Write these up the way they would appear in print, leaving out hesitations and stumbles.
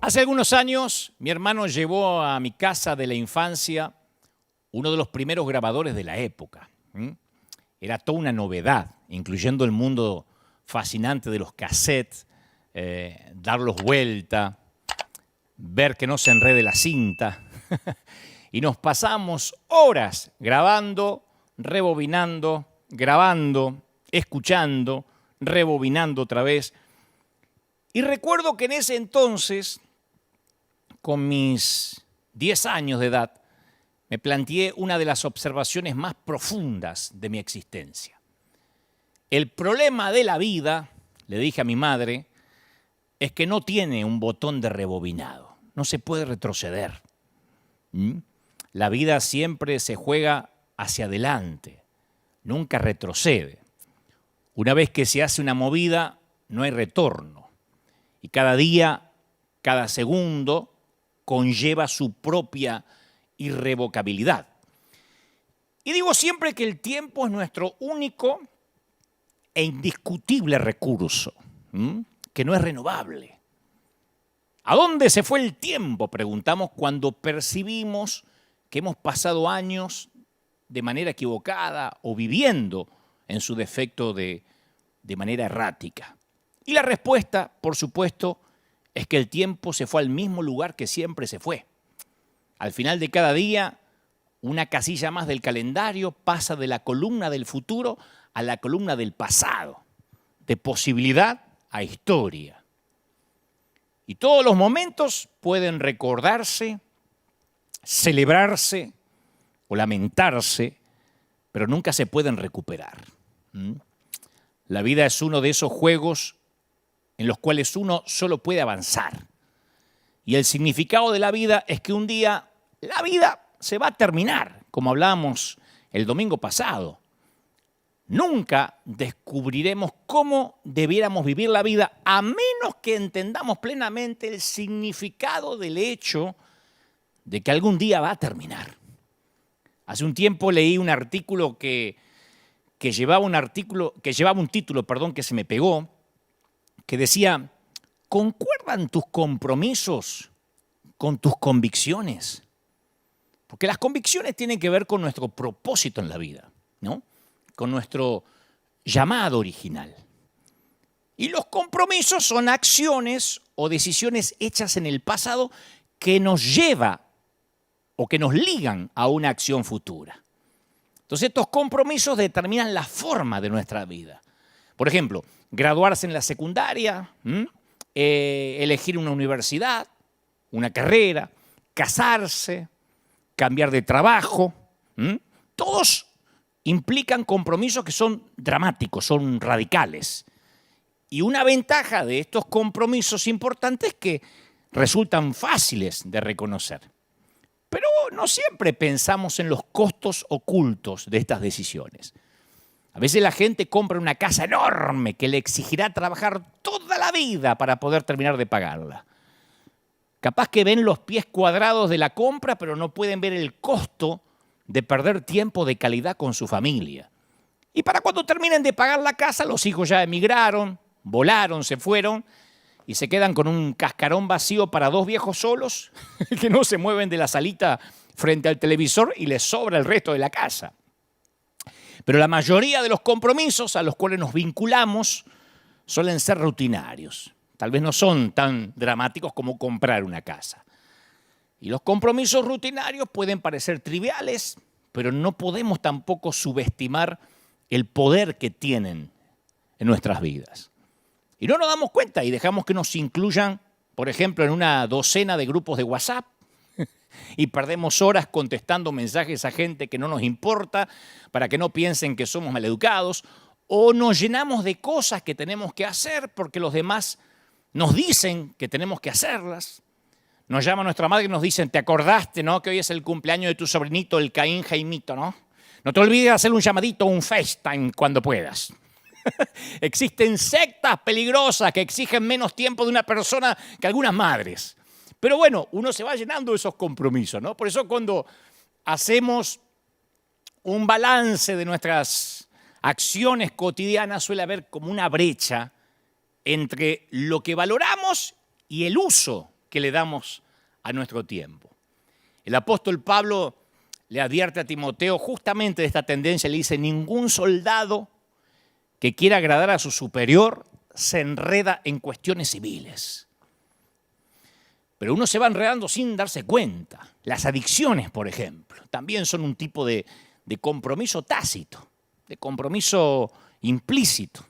Hace algunos años, mi hermano llevó a mi casa de la infancia uno de los primeros grabadores de la época. Era toda una novedad, incluyendo el mundo fascinante de los cassettes, darlos vuelta, ver que no se enrede la cinta. Y nos pasamos horas grabando, rebobinando, grabando, escuchando, rebobinando otra vez. Y recuerdo que en ese entonces, con mis 10 años de edad, me planteé una de las observaciones más profundas de mi existencia. El problema de la vida, le dije a mi madre, es que no tiene un botón de rebobinado. No se puede retroceder. La vida siempre se juega hacia adelante, nunca retrocede. Una vez que se hace una movida, no hay retorno. Y cada día, cada segundo, conlleva su propia irrevocabilidad. Y digo siempre que el tiempo es nuestro único e indiscutible recurso, que no es renovable. ¿A dónde se fue el tiempo?, preguntamos cuando percibimos que hemos pasado años de manera equivocada o viviendo, en su defecto, de manera errática. Y la respuesta, por supuesto, es que el tiempo se fue al mismo lugar que siempre se fue. Al final de cada día, una casilla más del calendario pasa de la columna del futuro a la columna del pasado, de posibilidad a historia. Y todos los momentos pueden recordarse, celebrarse o lamentarse, pero nunca se pueden recuperar. La vida es uno de esos juegos en los cuales uno solo puede avanzar. Y el significado de la vida es que un día la vida se va a terminar, como hablábamos el domingo pasado. Nunca descubriremos cómo debiéramos vivir la vida a menos que entendamos plenamente el significado del hecho de que algún día va a terminar. Hace un tiempo leí un artículo que llevaba un título que se me pegó, que decía: ¿concuerdan tus compromisos con tus convicciones? Porque las convicciones tienen que ver con nuestro propósito en la vida, ¿no? Con nuestro llamado original. Y los compromisos son acciones o decisiones hechas en el pasado que nos lleva o que nos ligan a una acción futura. Entonces, estos compromisos determinan la forma de nuestra vida. Por ejemplo, graduarse en la secundaria, elegir una universidad, una carrera, casarse, cambiar de trabajo. Todos implican compromisos que son dramáticos, son radicales. Y una ventaja de estos compromisos importantes es que resultan fáciles de reconocer. Pero no siempre pensamos en los costos ocultos de estas decisiones. A veces la gente compra una casa enorme que le exigirá trabajar toda la vida para poder terminar de pagarla. Capaz que ven los pies cuadrados de la compra, pero no pueden ver el costo de perder tiempo de calidad con su familia. Y para cuando terminen de pagar la casa, los hijos ya emigraron, volaron, se fueron y se quedan con un cascarón vacío para dos viejos solos que no se mueven de la salita frente al televisor y les sobra el resto de la casa. Pero la mayoría de los compromisos a los cuales nos vinculamos suelen ser rutinarios. Tal vez no son tan dramáticos como comprar una casa. Y los compromisos rutinarios pueden parecer triviales, pero no podemos tampoco subestimar el poder que tienen en nuestras vidas. Y no nos damos cuenta y dejamos que nos incluyan, por ejemplo, en una docena de grupos de WhatsApp y perdemos horas contestando mensajes a gente que no nos importa para que no piensen que somos maleducados, o nos llenamos de cosas que tenemos que hacer porque los demás nos dicen que tenemos que hacerlas. Nos llama nuestra madre y nos dicen: ¿te acordaste, no, que hoy es el cumpleaños de tu sobrinito, el Caín Jaimito, no? No te olvides de hacerle un llamadito o un FaceTime cuando puedas. Existen sectas peligrosas que exigen menos tiempo de una persona que algunas madres. Pero bueno, uno se va llenando de esos compromisos, ¿no? Por eso cuando hacemos un balance de nuestras acciones cotidianas suele haber como una brecha entre lo que valoramos y el uso que le damos a nuestro tiempo. El apóstol Pablo le advierte a Timoteo justamente de esta tendencia. Le dice, ningún soldado que quiera agradar a su superior se enreda en cuestiones civiles. Pero uno se va enredando sin darse cuenta. Las adicciones, por ejemplo, también son un tipo de compromiso tácito, de compromiso implícito.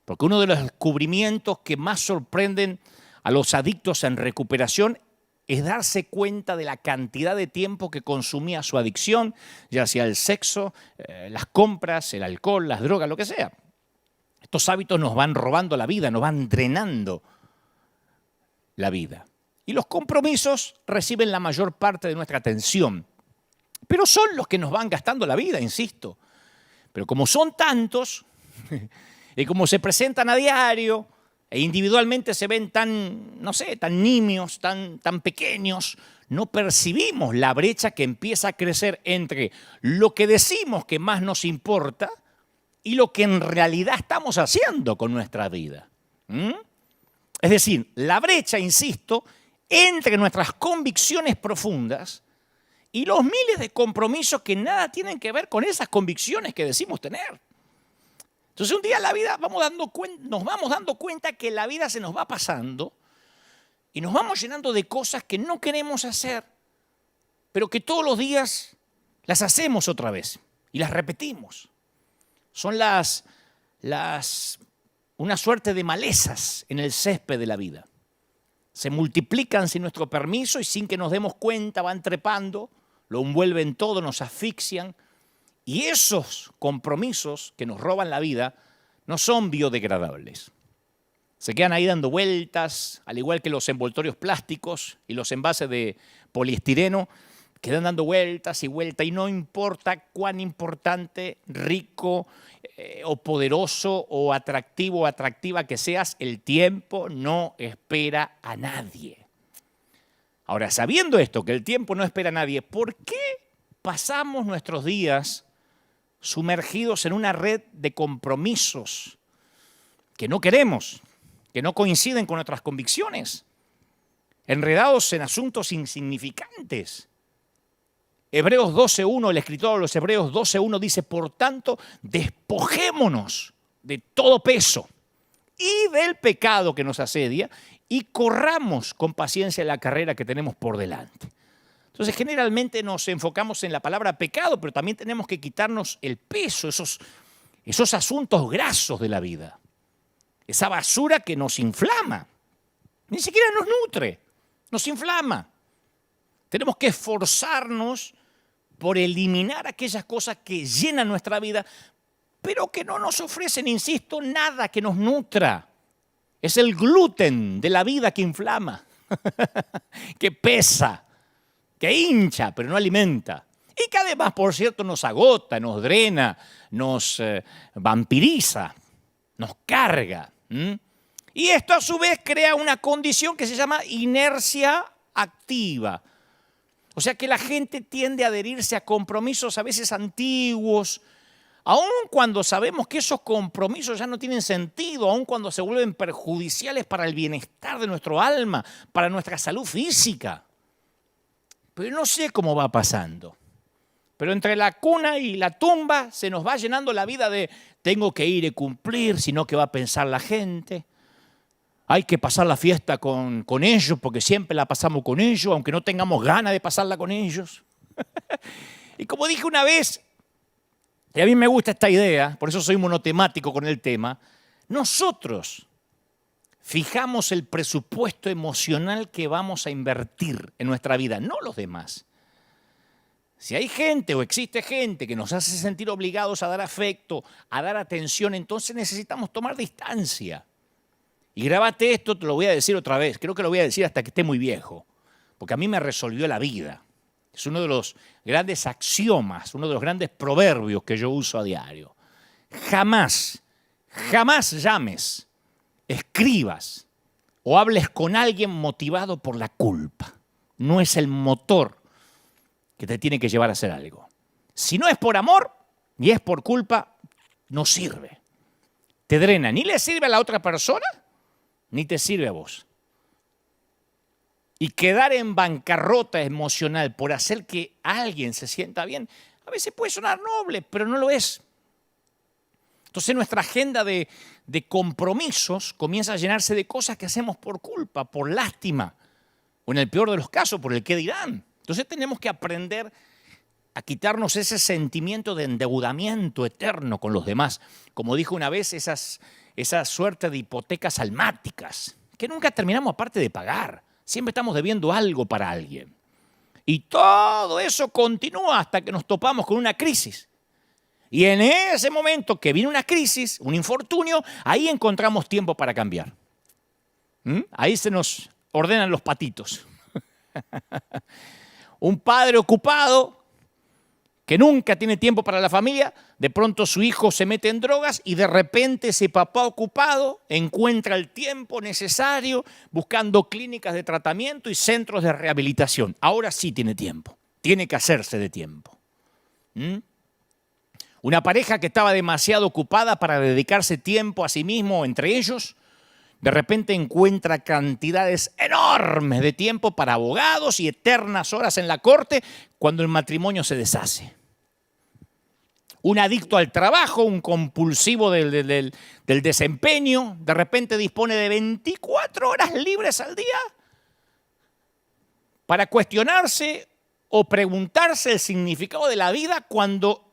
Porque uno de los descubrimientos que más sorprenden a los adictos en recuperación es darse cuenta de la cantidad de tiempo que consumía su adicción, ya sea el sexo, las compras, el alcohol, las drogas, lo que sea. Estos hábitos nos van robando la vida, nos van drenando la vida. Y los compromisos reciben la mayor parte de nuestra atención, pero son los que nos van gastando la vida, insisto. Pero como son tantos, y como se presentan a diario, e individualmente se ven tan, no sé, tan nimios, tan pequeños, no percibimos la brecha que empieza a crecer entre lo que decimos que más nos importa y lo que en realidad estamos haciendo con nuestra vida. Es decir, la brecha, insisto, entre nuestras convicciones profundas y los miles de compromisos que nada tienen que ver con esas convicciones que decimos tener. Entonces un día en la vida nos vamos dando cuenta que la vida se nos va pasando y nos vamos llenando de cosas que no queremos hacer, pero que todos los días las hacemos otra vez y las repetimos. Son una suerte de malezas en el césped de la vida. Se multiplican sin nuestro permiso y sin que nos demos cuenta van trepando, lo envuelven todo, nos asfixian. Y esos compromisos que nos roban la vida no son biodegradables. Se quedan ahí dando vueltas, al igual que los envoltorios plásticos y los envases de poliestireno, quedan dando vueltas y vueltas y no importa cuán importante, rico o poderoso o atractivo o atractiva que seas, el tiempo no espera a nadie. Ahora, sabiendo esto, que el tiempo no espera a nadie, ¿por qué pasamos nuestros días sumergidos en una red de compromisos que no queremos, que no coinciden con nuestras convicciones, enredados en asuntos insignificantes? Hebreos 12.1, el escritor de los Hebreos 12.1 dice, por tanto, despojémonos de todo peso y del pecado que nos asedia y corramos con paciencia la carrera que tenemos por delante. Entonces, generalmente nos enfocamos en la palabra pecado, pero también tenemos que quitarnos el peso, esos asuntos grasos de la vida. Esa basura que nos inflama. Ni siquiera nos nutre, nos inflama. Tenemos que esforzarnos por eliminar aquellas cosas que llenan nuestra vida, pero que no nos ofrecen, insisto, nada que nos nutra. Es el gluten de la vida que inflama, que pesa, que hincha, pero no alimenta. Y que además, por cierto, nos agota, nos drena, nos vampiriza, nos carga. Y esto a su vez crea una condición que se llama inercia activa. O sea que la gente tiende a adherirse a compromisos a veces antiguos, aun cuando sabemos que esos compromisos ya no tienen sentido, aun cuando se vuelven perjudiciales para el bienestar de nuestro alma, para nuestra salud física. Pero no sé cómo va pasando. Pero entre la cuna y la tumba se nos va llenando la vida de tengo que ir y cumplir, sino que va a pensar la gente. Hay que pasar la fiesta con ellos porque siempre la pasamos con ellos, aunque no tengamos ganas de pasarla con ellos. Y como dije una vez, y a mí me gusta esta idea, por eso soy monotemático con el tema, nosotros fijamos el presupuesto emocional que vamos a invertir en nuestra vida, no los demás. Si hay gente o existe gente que nos hace sentir obligados a dar afecto, a dar atención, entonces necesitamos tomar distancia. Y grábate esto, te lo voy a decir otra vez, creo que lo voy a decir hasta que esté muy viejo, porque a mí me resolvió la vida. Es uno de los grandes axiomas, uno de los grandes proverbios que yo uso a diario. Jamás llames, escribas o hables con alguien motivado por la culpa. No es el motor que te tiene que llevar a hacer algo. Si no es por amor y es por culpa, no sirve. Te drena, ni le sirve a la otra persona, ni te sirve a vos. y quedar en bancarrota emocional por hacer que alguien se sienta bien, a veces puede sonar noble, pero no lo es. Entonces nuestra agenda de compromisos comienza a llenarse de cosas que hacemos por culpa, por lástima, o en el peor de los casos, por el qué dirán. Entonces tenemos que aprender a quitarnos ese sentimiento de endeudamiento eterno con los demás. Como dijo una vez, esa suerte de hipotecas almáticas, que nunca terminamos aparte de pagar. Siempre estamos debiendo algo para alguien. Y todo eso continúa hasta que nos topamos con una crisis. Y en ese momento que viene una crisis, un infortunio, ahí encontramos tiempo para cambiar. Ahí se nos ordenan los patitos. Un padre ocupado que nunca tiene tiempo para la familia, de pronto su hijo se mete en drogas y de repente ese papá ocupado encuentra el tiempo necesario buscando clínicas de tratamiento y centros de rehabilitación. Ahora sí tiene tiempo, tiene que hacerse de tiempo. Una pareja que estaba demasiado ocupada para dedicarse tiempo a sí mismo entre ellos, de repente encuentra cantidades enormes de tiempo para abogados y eternas horas en la corte cuando el matrimonio se deshace. Un adicto al trabajo, un compulsivo del desempeño, de repente dispone de 24 horas libres al día para cuestionarse o preguntarse el significado de la vida cuando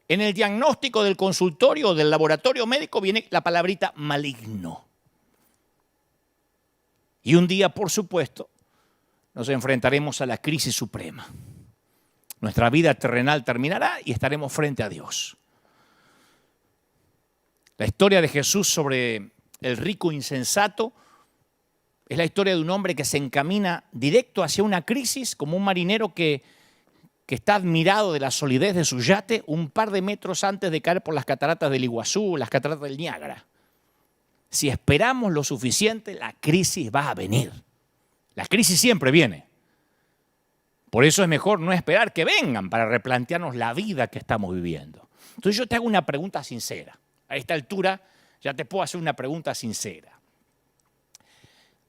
en el diagnóstico del consultorio o del laboratorio médico viene la palabrita maligno. Y un día, por supuesto, nos enfrentaremos a la crisis suprema. Nuestra vida terrenal terminará y estaremos frente a Dios. La historia de Jesús sobre el rico insensato es la historia de un hombre que se encamina directo hacia una crisis como un marinero que está admirado de la solidez de su yate un par de metros antes de caer por las cataratas del Iguazú o las cataratas del Niágara. Si esperamos lo suficiente, la crisis va a venir. La crisis siempre viene. Por eso es mejor no esperar que vengan para replantearnos la vida que estamos viviendo. Entonces yo te hago una pregunta sincera. A esta altura ya te puedo hacer una pregunta sincera.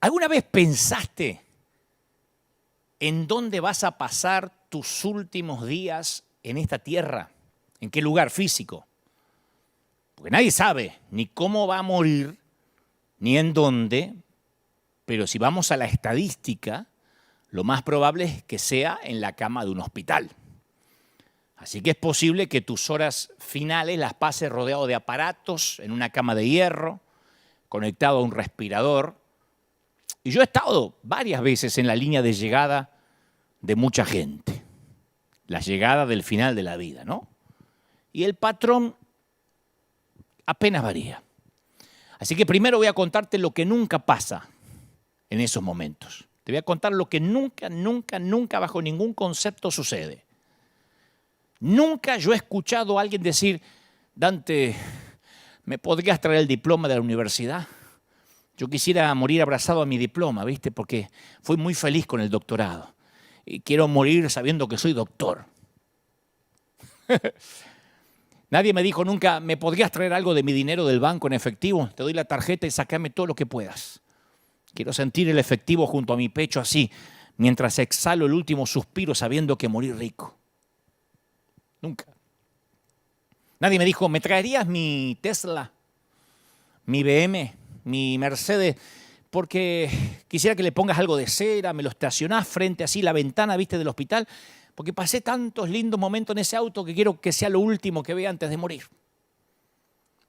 ¿Alguna vez pensaste en dónde vas a pasar tus últimos días en esta tierra? ¿En qué lugar físico? Porque nadie sabe ni cómo va a morir, ni en dónde, pero si vamos a la estadística, lo más probable es que sea en la cama de un hospital. Así que es posible que tus horas finales las pases rodeado de aparatos, en una cama de hierro, conectado a un respirador. Y yo he estado varias veces en la línea de llegada de mucha gente. La llegada del final de la vida, ¿no? Y el patrón apenas varía. Así que primero voy a contarte lo que nunca pasa en esos momentos. Te voy a contar lo que nunca, nunca, nunca bajo ningún concepto sucede. Nunca yo he escuchado a alguien decir, Dante, ¿me podrías traer el diploma de la universidad? Yo quisiera morir abrazado a mi diploma, ¿viste? Porque fui muy feliz con el doctorado. Y quiero morir sabiendo que soy doctor. Nadie me dijo nunca, ¿me podrías traer algo de mi dinero del banco en efectivo? Te doy la tarjeta y sácame todo lo que puedas. Quiero sentir el efectivo junto a mi pecho así, mientras exhalo el último suspiro sabiendo que morí rico. Nunca. Nadie me dijo, ¿me traerías mi Tesla, mi BM, mi Mercedes? Porque quisiera que le pongas algo de cera, me lo estacionás frente así la ventana, ¿viste? Del hospital, porque pasé tantos lindos momentos en ese auto que quiero que sea lo último que vea antes de morir.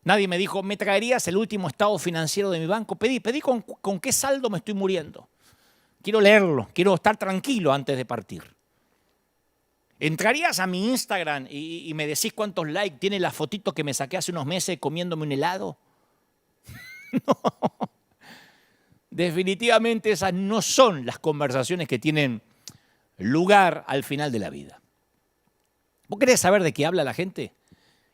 Nadie me dijo, ¿me traerías el último estado financiero de mi banco? Pedí con qué saldo me estoy muriendo. Quiero leerlo, quiero estar tranquilo antes de partir. ¿Entrarías a mi Instagram y me decís cuántos likes tiene la fotito que me saqué hace unos meses comiéndome un helado? No. Definitivamente esas no son las conversaciones que tienen lugar al final de la vida. ¿Vos querés saber de qué habla la gente?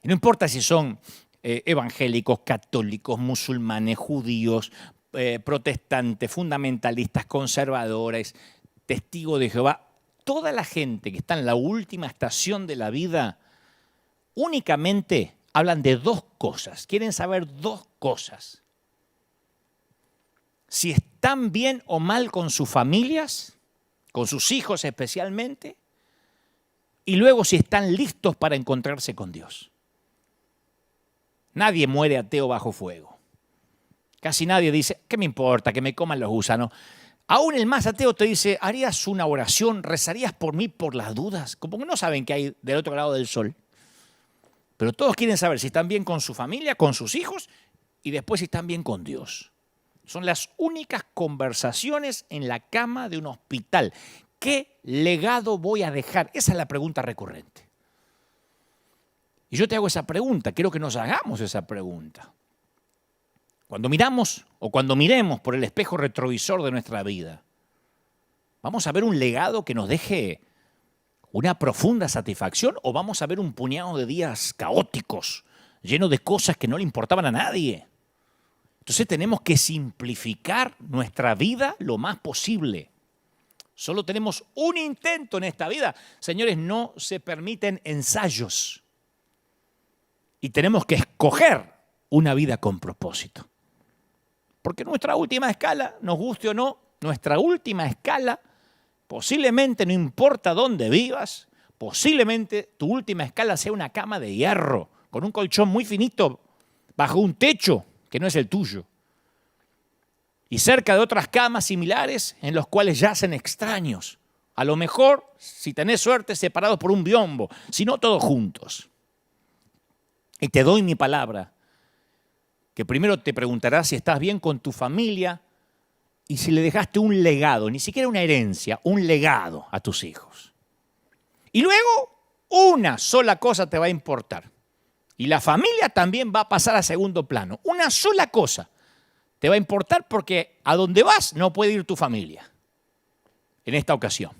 Y no importa si son evangélicos, católicos, musulmanes, judíos, protestantes, fundamentalistas, conservadores, testigos de Jehová. Toda la gente que está en la última estación de la vida únicamente hablan de dos cosas. Quieren saber dos cosas. Si están bien o mal con sus familias con sus hijos especialmente, y luego si están listos para encontrarse con Dios. Nadie muere ateo bajo fuego. Casi nadie dice, ¿qué me importa que me coman los gusanos? Aún el más ateo te dice, ¿harías una oración? ¿Rezarías por mí por las dudas? Como que no saben qué hay del otro lado del sol. Pero todos quieren saber si están bien con su familia, con sus hijos, y después si están bien con Dios. Son las únicas conversaciones en la cama de un hospital. ¿Qué legado voy a dejar? Esa es la pregunta recurrente. Y yo te hago esa pregunta, quiero que nos hagamos esa pregunta. Cuando miramos o cuando miremos por el espejo retrovisor de nuestra vida, ¿vamos a ver un legado que nos deje una profunda satisfacción o vamos a ver un puñado de días caóticos, llenos de cosas que no le importaban a nadie? Entonces tenemos que simplificar nuestra vida lo más posible. Solo tenemos un intento en esta vida. Señores, no se permiten ensayos. Y tenemos que escoger una vida con propósito. Porque nuestra última escala, nos guste o no, nuestra última escala, posiblemente no importa dónde vivas, posiblemente tu última escala sea una cama de hierro, con un colchón muy finito, bajo un techo que no es el tuyo. Y cerca de otras camas similares en los cuales yacen extraños. A lo mejor, si tenés suerte, separados por un biombo, si no todos juntos. Y te doy mi palabra, que primero te preguntarás si estás bien con tu familia y si le dejaste un legado, ni siquiera una herencia, un legado a tus hijos. Y luego, una sola cosa te va a importar. Y la familia también va a pasar a segundo plano. Una sola cosa te va a importar porque a donde vas no puede ir tu familia en esta ocasión.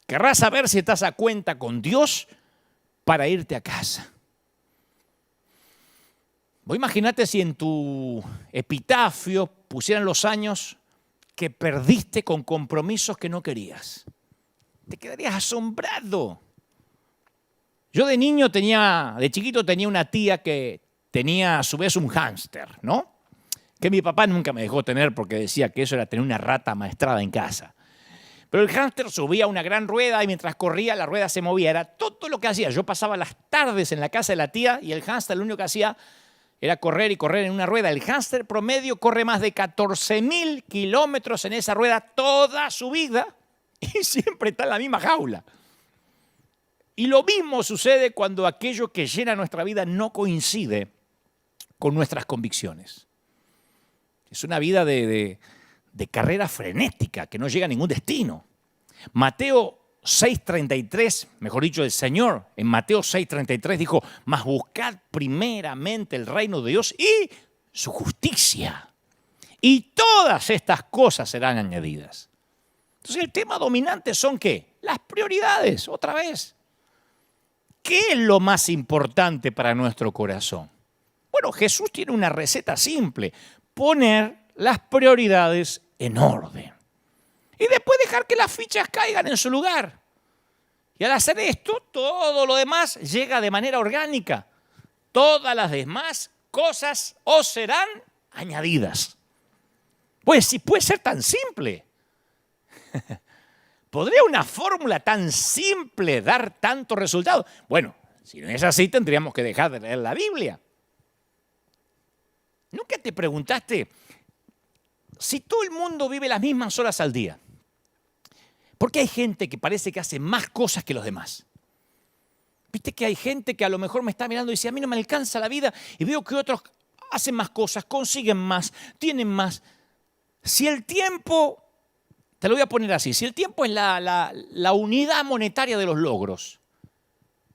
Querrás saber si estás a cuenta con Dios para irte a casa. Vos imaginate si en tu epitafio pusieran los años que perdiste con compromisos que no querías. Te quedarías asombrado. Yo de chiquito tenía una tía que tenía a su vez un hámster, ¿no? Que mi papá nunca me dejó tener porque decía que eso era tener una rata maestrada en casa. Pero el hámster subía una gran rueda y mientras corría la rueda se movía. Era todo lo que hacía. Yo pasaba las tardes en la casa de la tía y el hámster lo único que hacía era correr y correr en una rueda. El hámster promedio corre más de 14.000 kilómetros en esa rueda toda su vida y siempre está en la misma jaula. Y lo mismo sucede cuando aquello que llena nuestra vida no coincide con nuestras convicciones. Es una vida de carrera frenética que no llega a ningún destino. Mateo 6:33, mejor dicho, el Señor en Mateo 6:33 dijo, mas buscad primeramente el reino de Dios y su justicia. Y todas estas cosas serán añadidas. Entonces el tema dominante son ¿qué? Las prioridades, otra vez. ¿Qué es lo más importante para nuestro corazón? Bueno, Jesús tiene una receta simple, poner las prioridades en orden. Y después dejar que las fichas caigan en su lugar. Y al hacer esto, todo lo demás llega de manera orgánica. Todas las demás cosas os serán añadidas. Pues si puede ser tan simple. ¿Podría una fórmula tan simple dar tanto resultado? Bueno, si no es así, tendríamos que dejar de leer la Biblia. ¿Nunca te preguntaste si todo el mundo vive las mismas horas al día? ¿Por qué hay gente que parece que hace más cosas que los demás? Viste que hay gente que a lo mejor me está mirando y dice, a mí no me alcanza la vida y veo que otros hacen más cosas, consiguen más, tienen más. Si el tiempo, te lo voy a poner así, si el tiempo es la unidad monetaria de los logros,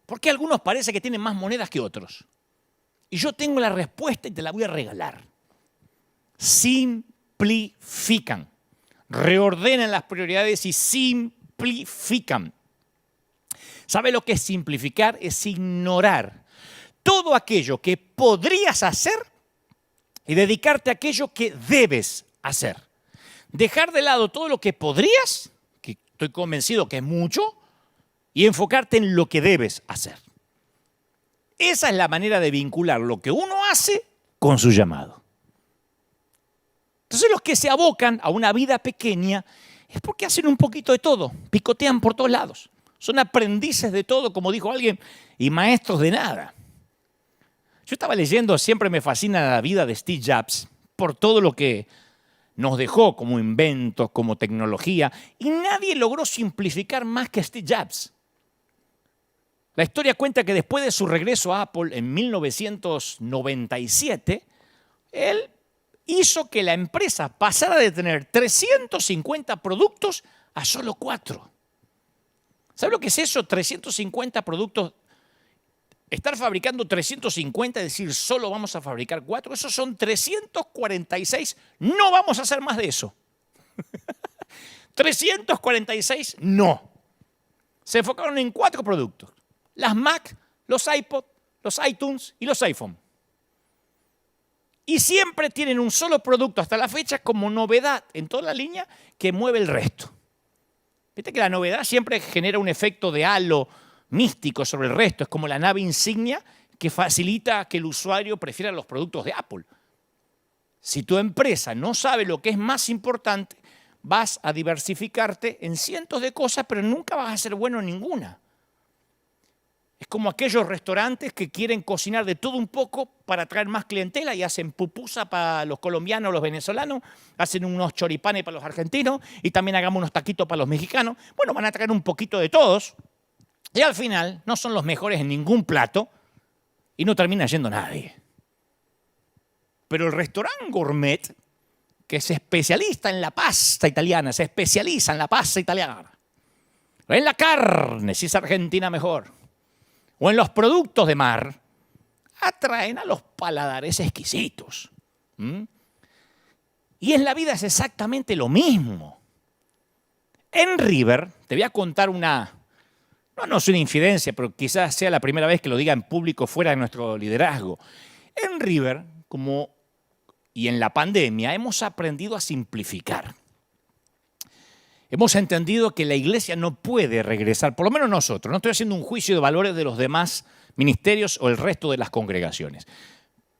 ¿por qué algunos parece que tienen más monedas que otros? Y yo tengo la respuesta y te la voy a regalar. Simplifican. Reordenan las prioridades y simplifican. ¿Sabe lo que es simplificar? Es ignorar todo aquello que podrías hacer y dedicarte a aquello que debes hacer. Dejar de lado todo lo que podrías, que estoy convencido que es mucho, y enfocarte en lo que debes hacer. Esa es la manera de vincular lo que uno hace con su llamado. Entonces los que se abocan a una vida pequeña Es porque hacen un poquito de todo, picotean por todos lados. Son aprendices de todo, como dijo alguien, y maestros de nada. Yo estaba leyendo, siempre me fascina la vida de Steve Jobs, por todo lo que nos dejó como inventos, como tecnología, y nadie logró simplificar más que Steve Jobs. La historia cuenta que después de su regreso a Apple en 1997, él hizo que la empresa pasara de tener 350 productos a solo 4. ¿Sabe lo que es eso? 350 productos. Estar fabricando 350, es decir, solo vamos a fabricar 4, esos son 346. No vamos a hacer más de eso. 346, no. Se enfocaron en 4 productos. Las Mac, los iPod, los iTunes y los iPhone. Y siempre tienen un solo producto hasta la fecha como novedad en toda la línea que mueve el resto. Viste que la novedad siempre genera un efecto de halo místico sobre el resto. Es como la nave insignia que facilita que el usuario prefiera los productos de Apple. Si tu empresa no sabe lo que es más importante, vas a diversificarte en cientos de cosas, pero nunca vas a ser bueno en ninguna. Es como aquellos restaurantes que quieren cocinar de todo un poco para atraer más clientela y hacen pupusa para los colombianos, los venezolanos, hacen unos choripanes para los argentinos y también hagamos unos taquitos para los mexicanos. Bueno, van a traer un poquito de todos y al final no son los mejores en ningún plato y no termina yendo nadie. Pero el restaurante gourmet, que es especialista en la pasta italiana, se especializa en la pasta italiana, en la carne, si es argentina mejor, o en los productos de mar, atraen a los paladares exquisitos. Y en la vida es exactamente lo mismo. En River, te voy a contar no es una infidencia, pero quizás sea la primera vez que lo diga en público fuera de nuestro liderazgo. En River, y en la pandemia, hemos aprendido a simplificar. Hemos entendido que la iglesia no puede regresar, por lo menos nosotros, no estoy haciendo un juicio de valores de los demás ministerios o el resto de las congregaciones,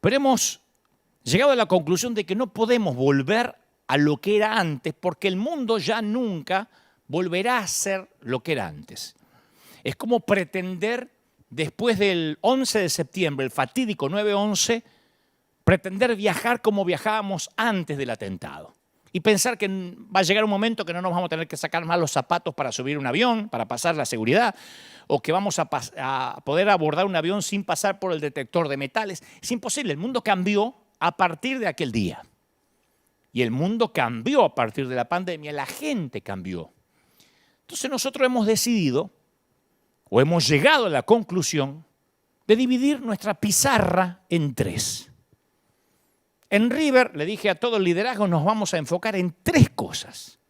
pero hemos llegado a la conclusión de que no podemos volver a lo que era antes porque el mundo ya nunca volverá a ser lo que era antes. Es como pretender, después del 11 de septiembre, el fatídico 9/11, pretender viajar como viajábamos antes del atentado. Y pensar que va a llegar un momento que no nos vamos a tener que sacar más los zapatos para subir un avión, para pasar la seguridad, o que vamos a poder abordar un avión sin pasar por el detector de metales. Es imposible, el mundo cambió a partir de aquel día. Y el mundo cambió a partir de la pandemia, la gente cambió. Entonces nosotros hemos decidido, o hemos llegado a la conclusión, de dividir nuestra pizarra en 3. En River, le dije a todo el liderazgo, nos vamos a enfocar en 3 cosas.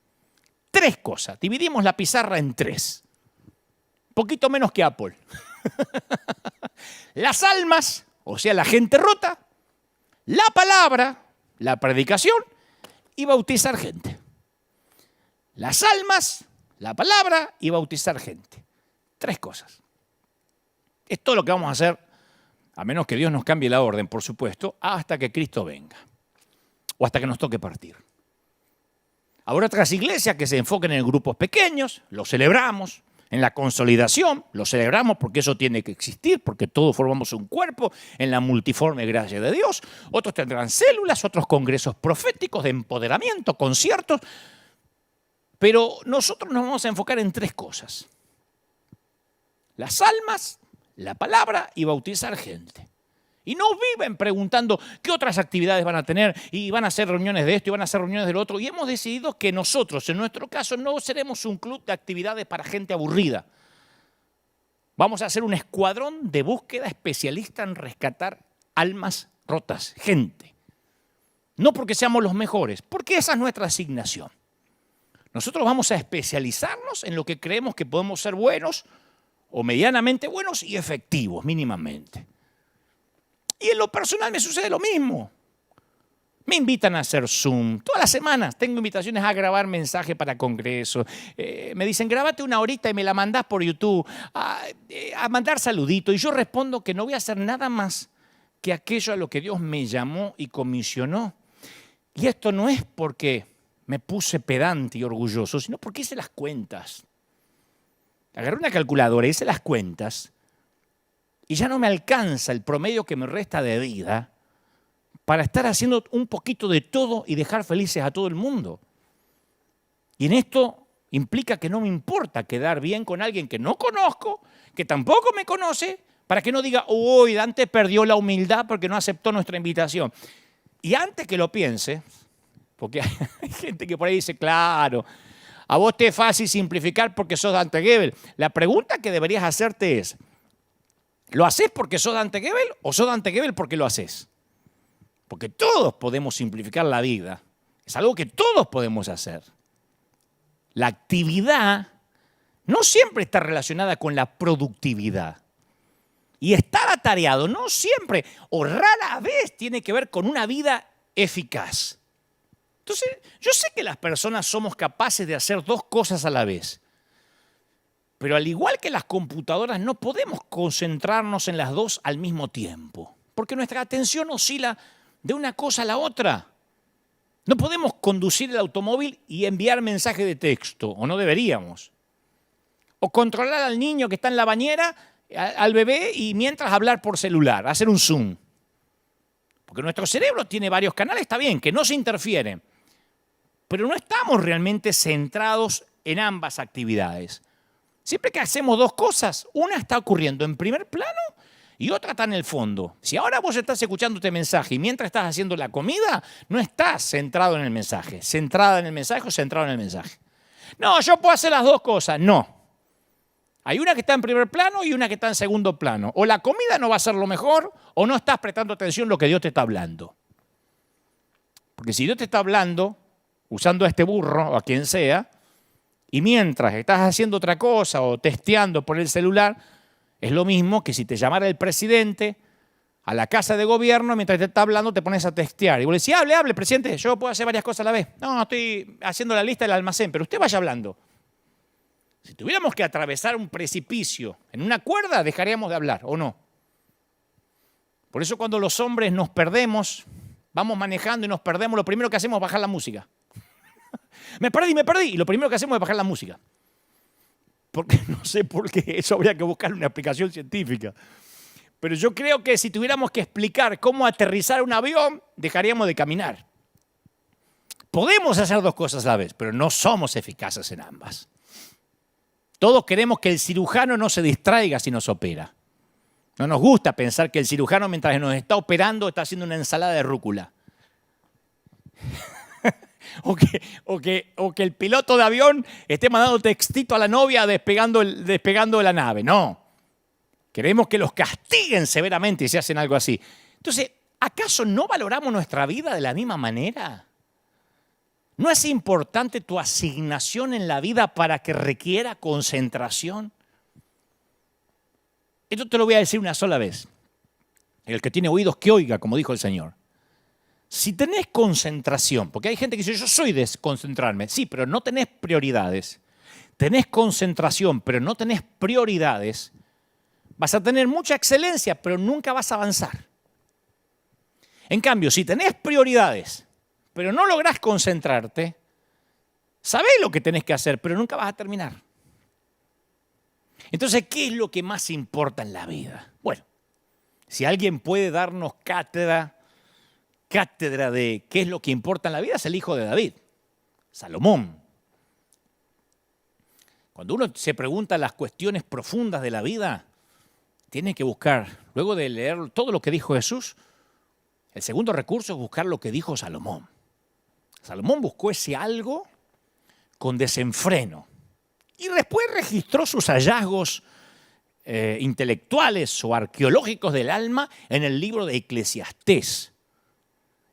3 cosas. Dividimos la pizarra en 3. Poquito menos que Apple. Las almas, o sea, la gente rota, la palabra, la predicación y bautizar gente. Las almas, la palabra y bautizar gente. 3 cosas. Es todo lo que vamos a hacer, a menos que Dios nos cambie la orden, por supuesto, hasta que Cristo venga o hasta que nos toque partir. Habrá otras iglesias que se enfoquen en grupos pequeños, lo celebramos, en la consolidación, lo celebramos porque eso tiene que existir, porque todos formamos un cuerpo en la multiforme gracia de Dios. Otros tendrán células, otros congresos proféticos de empoderamiento, conciertos. Pero nosotros nos vamos a enfocar en 3 cosas. Las almas, la palabra y bautizar gente. Y no viven preguntando qué otras actividades van a tener y van a hacer reuniones de esto y van a hacer reuniones del otro. Y hemos decidido que nosotros, en nuestro caso, no seremos un club de actividades para gente aburrida. Vamos a hacer un escuadrón de búsqueda especialista en rescatar almas rotas, gente. No porque seamos los mejores, porque esa es nuestra asignación. Nosotros vamos a especializarnos en lo que creemos que podemos ser buenos o medianamente buenos y efectivos, mínimamente. Y en lo personal me sucede lo mismo. Me invitan a hacer Zoom. Todas las semanas tengo invitaciones a grabar mensajes para congresos. Me dicen, grábate 1 horita y me la mandás por YouTube. A mandar saluditos. Y yo respondo que no voy a hacer nada más que aquello a lo que Dios me llamó y comisionó. Y esto no es porque me puse pedante y orgulloso, sino porque hice las cuentas. Agarré una calculadora, hice las cuentas y ya no me alcanza el promedio que me resta de vida para estar haciendo un poquito de todo y dejar felices a todo el mundo. Y en esto implica que no me importa quedar bien con alguien que no conozco, que tampoco me conoce, para que no diga, uy, Dante perdió la humildad porque no aceptó nuestra invitación. Y antes que lo piense, porque hay gente que por ahí dice, claro, a vos te es fácil simplificar porque sos Dante Gebel. La pregunta que deberías hacerte es, ¿lo haces porque sos Dante Gebel o sos Dante Gebel porque lo haces? Porque todos podemos simplificar la vida. Es algo que todos podemos hacer. La actividad no siempre está relacionada con la productividad. Y estar atareado no siempre o rara vez tiene que ver con una vida eficaz. Entonces, yo sé que las personas somos capaces de hacer dos cosas a la vez. Pero al igual que las computadoras, no podemos concentrarnos en las dos al mismo tiempo. Porque nuestra atención oscila de una cosa a la otra. No podemos conducir el automóvil y enviar mensaje de texto, o no deberíamos. O controlar al niño que está en la bañera, al bebé, y mientras hablar por celular, hacer un zoom. Porque nuestro cerebro tiene varios canales, está bien, que no se interfieren. Pero no estamos realmente centrados en ambas actividades. Siempre que hacemos dos cosas, una está ocurriendo en primer plano y otra está en el fondo. Si ahora vos estás escuchando este mensaje y mientras estás haciendo la comida, no estás centrado en el mensaje, centrada en el mensaje o centrado en el mensaje. No, yo puedo hacer las dos cosas. No. Hay una que está en primer plano y una que está en segundo plano. O la comida no va a ser lo mejor o no estás prestando atención a lo que Dios te está hablando. Porque si Dios te está hablando, usando a este burro o a quien sea, y mientras estás haciendo otra cosa o testeando por el celular, es lo mismo que si te llamara el presidente a la casa de gobierno, mientras te está hablando te pones a testear. Y vos le decís, hable, presidente, yo puedo hacer varias cosas a la vez. No, estoy haciendo la lista del almacén, pero usted vaya hablando. Si tuviéramos que atravesar un precipicio en una cuerda, dejaríamos de hablar, ¿o no? Por eso cuando los hombres nos perdemos, vamos manejando y nos perdemos, lo primero que hacemos es bajar la música. Me perdí. Y lo primero que hacemos es bajar la música. Porque no sé por qué, eso habría que buscar una explicación científica. Pero yo creo que si tuviéramos que explicar cómo aterrizar un avión, dejaríamos de caminar. Podemos hacer dos cosas a la vez, pero no somos eficaces en ambas. Todos queremos que el cirujano no se distraiga si nos opera. No nos gusta pensar que el cirujano, mientras nos está operando, está haciendo una ensalada de rúcula. O que el piloto de avión esté mandando textito a la novia despegando de la nave. No. Queremos que los castiguen severamente si hacen algo así. Entonces, ¿acaso no valoramos nuestra vida de la misma manera? ¿No es importante tu asignación en la vida para que requiera concentración? Esto te lo voy a decir una sola vez. El que tiene oídos que oiga, como dijo el Señor. Si tenés concentración, porque hay gente que dice, yo soy de concentrarme. Sí, pero no tenés prioridades. Tenés concentración, pero no tenés prioridades. Vas a tener mucha excelencia, pero nunca vas a avanzar. En cambio, si tenés prioridades, pero no lográs concentrarte, sabés lo que tenés que hacer, pero nunca vas a terminar. Entonces, ¿qué es lo que más importa en la vida? Bueno, si alguien puede darnos cátedra de qué es lo que importa en la vida, es el hijo de David, Salomón. Cuando uno se pregunta las cuestiones profundas de la vida, tiene que buscar, luego de leer todo lo que dijo Jesús, el segundo recurso es buscar lo que dijo Salomón. Salomón buscó ese algo con desenfreno y después registró sus hallazgos intelectuales o arqueológicos del alma en el libro de Eclesiastés.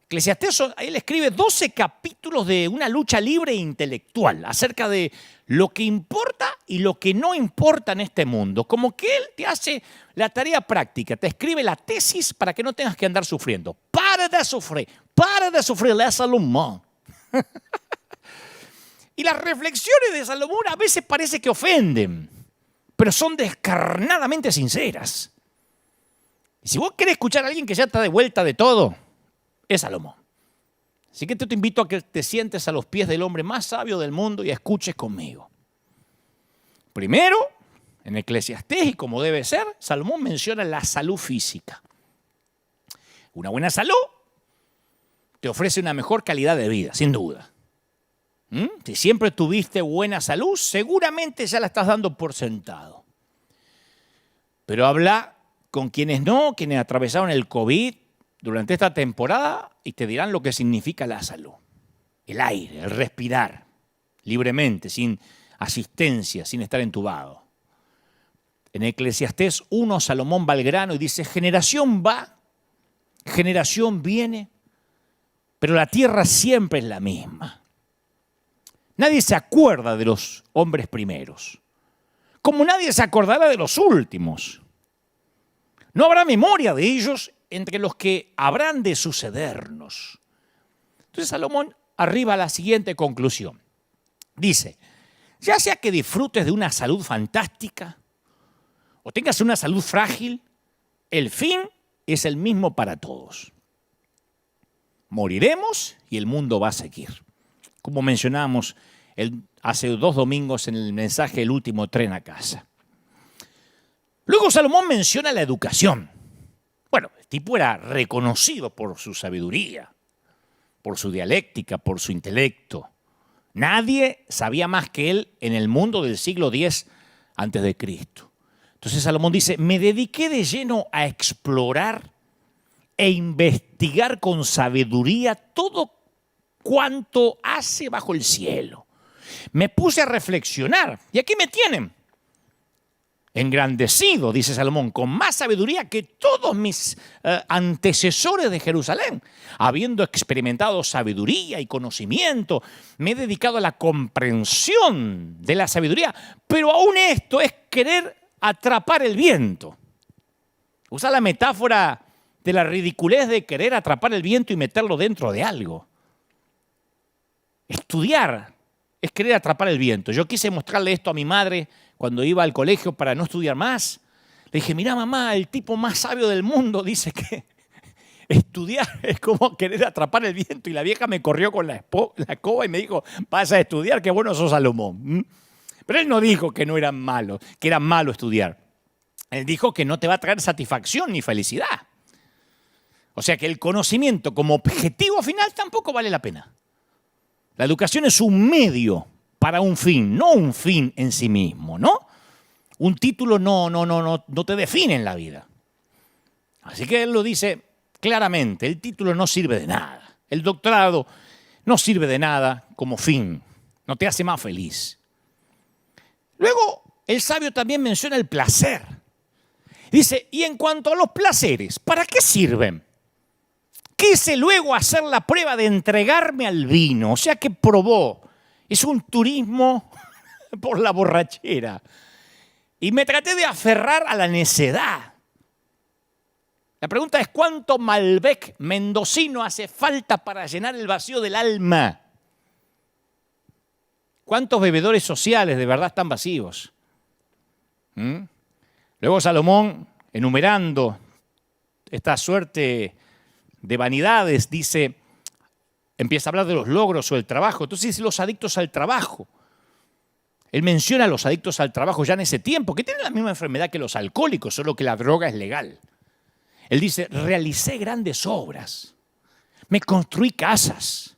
Eclesiastés, él escribe 12 capítulos de una lucha libre e intelectual acerca de lo que importa y lo que no importa en este mundo. Como que él te hace la tarea práctica, te escribe la tesis para que no tengas que andar sufriendo. Para de sufrir, lea Salomón. Y las reflexiones de Salomón a veces parece que ofenden, pero son descarnadamente sinceras. Y si vos querés escuchar a alguien que ya está de vuelta de todo, es Salomón. Así que te invito a que te sientes a los pies del hombre más sabio del mundo y escuches conmigo. Primero, en Eclesiastés, y como debe ser, Salomón menciona la salud física. Una buena salud te ofrece una mejor calidad de vida, sin duda. Si siempre tuviste buena salud, seguramente ya la estás dando por sentado. Pero habla con quienes no, quienes atravesaron el COVID durante esta temporada y te dirán lo que significa la salud. El aire, el respirar libremente, sin asistencia, sin estar entubado. En Eclesiastés 1, Salomón va al grano y dice, generación va, generación viene, pero la tierra siempre es la misma. Nadie se acuerda de los hombres primeros, como nadie se acordará de los últimos. No habrá memoria de ellos entre los que habrán de sucedernos. Entonces Salomón arriba a la siguiente conclusión. Dice, ya sea que disfrutes de una salud fantástica o tengas una salud frágil, el fin es el mismo para todos. Moriremos y el mundo va a seguir. Como mencionamos hace 2 domingos en el mensaje El último tren a casa. Luego Salomón menciona la educación. Bueno, el tipo era reconocido por su sabiduría, por su dialéctica, por su intelecto. Nadie sabía más que él en el mundo del siglo X antes de Cristo. Entonces Salomón dice, me dediqué de lleno a explorar e investigar con sabiduría todo cuanto hace bajo el cielo. Me puse a reflexionar y aquí me tienen. Engrandecido, dice Salomón, con más sabiduría que todos mis antecesores de Jerusalén. Habiendo experimentado sabiduría y conocimiento, me he dedicado a la comprensión de la sabiduría. Pero aún esto es querer atrapar el viento. Usa la metáfora de la ridiculez de querer atrapar el viento y meterlo dentro de algo. Estudiar es querer atrapar el viento. Yo quise mostrarle esto a mi madre cuando iba al colegio para no estudiar más. Le dije, mira mamá, el tipo más sabio del mundo dice que estudiar es como querer atrapar el viento. Y la vieja me corrió con la escoba y me dijo, vas a estudiar, qué bueno sos Salomón. Pero él no dijo que no eran malos, que era malo estudiar. Él dijo que no te va a traer satisfacción ni felicidad. O sea que el conocimiento como objetivo final tampoco vale la pena. La educación es un medio para un fin, no un fin en sí mismo, ¿no? Un título no te define en la vida. Así que él lo dice claramente, el título no sirve de nada. El doctorado no sirve de nada como fin, no te hace más feliz. Luego, el sabio también menciona el placer. Dice, y en cuanto a los placeres, ¿para qué sirven? Quise luego hacer la prueba de entregarme al vino, o sea que probó. Es un turismo por la borrachera. Y me traté de aferrar a la necedad. La pregunta es, ¿cuánto Malbec mendocino hace falta para llenar el vacío del alma? ¿Cuántos bebedores sociales de verdad están vacíos? Luego Salomón, enumerando esta suerte de vanidades, dice, empieza a hablar de los logros o el trabajo. Entonces dice los adictos al trabajo. Él menciona a los adictos al trabajo ya en ese tiempo, que tienen la misma enfermedad que los alcohólicos, solo que la droga es legal. Él dice, realicé grandes obras, me construí casas.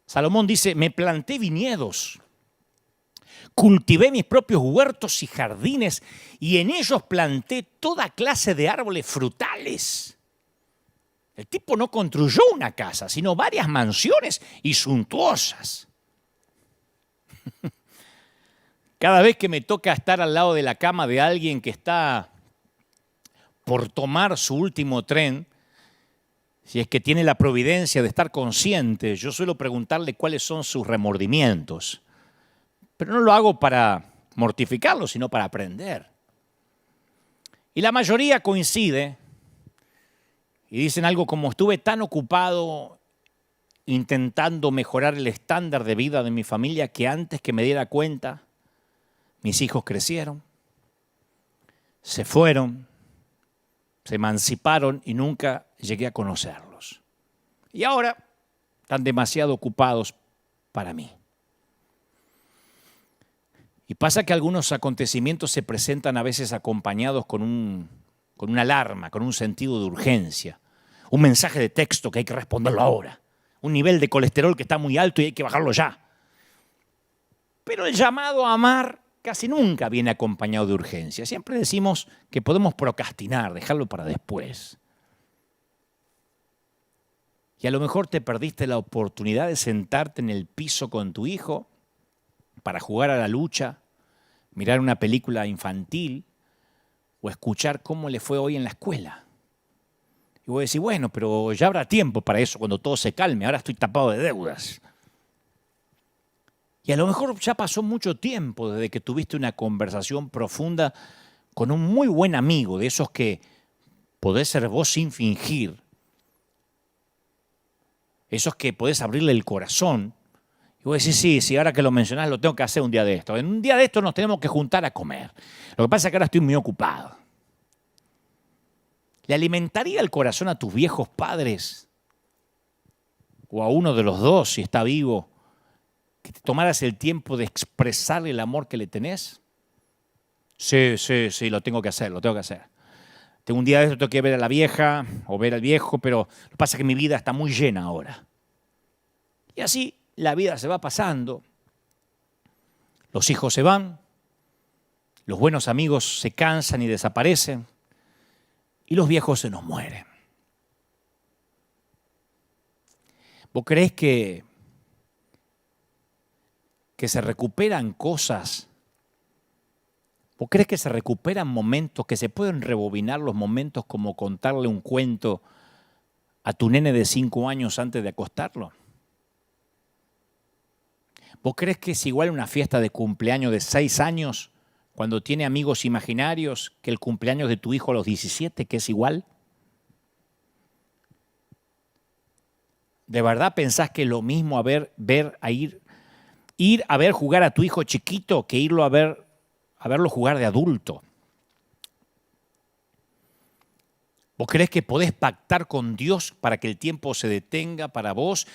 Salomón dice, me planté viñedos, cultivé mis propios huertos y jardines y en ellos planté toda clase de árboles frutales. El tipo no construyó una casa, sino varias mansiones y suntuosas. Cada vez que me toca estar al lado de la cama de alguien que está por tomar su último tren, si es que tiene la providencia de estar consciente, yo suelo preguntarle cuáles son sus remordimientos. Pero no lo hago para mortificarlo, sino para aprender. Y la mayoría coincide y dicen algo como, estuve tan ocupado intentando mejorar el estándar de vida de mi familia que antes que me diera cuenta, mis hijos crecieron, se fueron, se emanciparon y nunca llegué a conocerlos. Y ahora están demasiado ocupados para mí. Y pasa que algunos acontecimientos se presentan a veces acompañados con una alarma, con un sentido de urgencia, un mensaje de texto que hay que responderlo ahora, un nivel de colesterol que está muy alto y hay que bajarlo ya. Pero el llamado a amar casi nunca viene acompañado de urgencia. Siempre decimos que podemos procrastinar, dejarlo para después. Y a lo mejor te perdiste la oportunidad de sentarte en el piso con tu hijo para jugar a la lucha, mirar una película infantil o escuchar cómo le fue hoy en la escuela. Y vos decís, bueno, pero ya habrá tiempo para eso cuando todo se calme, ahora estoy tapado de deudas. Y a lo mejor ya pasó mucho tiempo desde que tuviste una conversación profunda con un muy buen amigo, de esos que podés ser vos sin fingir, esos que podés abrirle el corazón. Y vos decís, sí, ahora que lo mencionás lo tengo que hacer un día de esto. En un día de esto nos tenemos que juntar a comer. Lo que pasa es que ahora estoy muy ocupado. ¿Le alimentaría el corazón a tus viejos padres? O a uno de los dos, si está vivo, que te tomaras el tiempo de expresarle el amor que le tenés? Sí, lo tengo que hacer, Tengo un día de esto, tengo que ver a la vieja o ver al viejo, pero lo que pasa es que mi vida está muy llena ahora. Y así la vida se va pasando, los hijos se van, los buenos amigos se cansan y desaparecen, y los viejos se nos mueren. ¿Vos creés que se recuperan cosas? ¿Vos creés que se recuperan momentos, que se pueden rebobinar los momentos como contarle un cuento a tu nene de 5 años antes de acostarlo? ¿Vos creés que es igual una fiesta de cumpleaños de 6 años cuando tiene amigos imaginarios que el cumpleaños de tu hijo a los 17, que es igual? ¿De verdad pensás que es lo mismo ir a ver jugar a tu hijo chiquito que irlo a verlo jugar de adulto? ¿Vos creés que podés pactar con Dios para que el tiempo se detenga para vos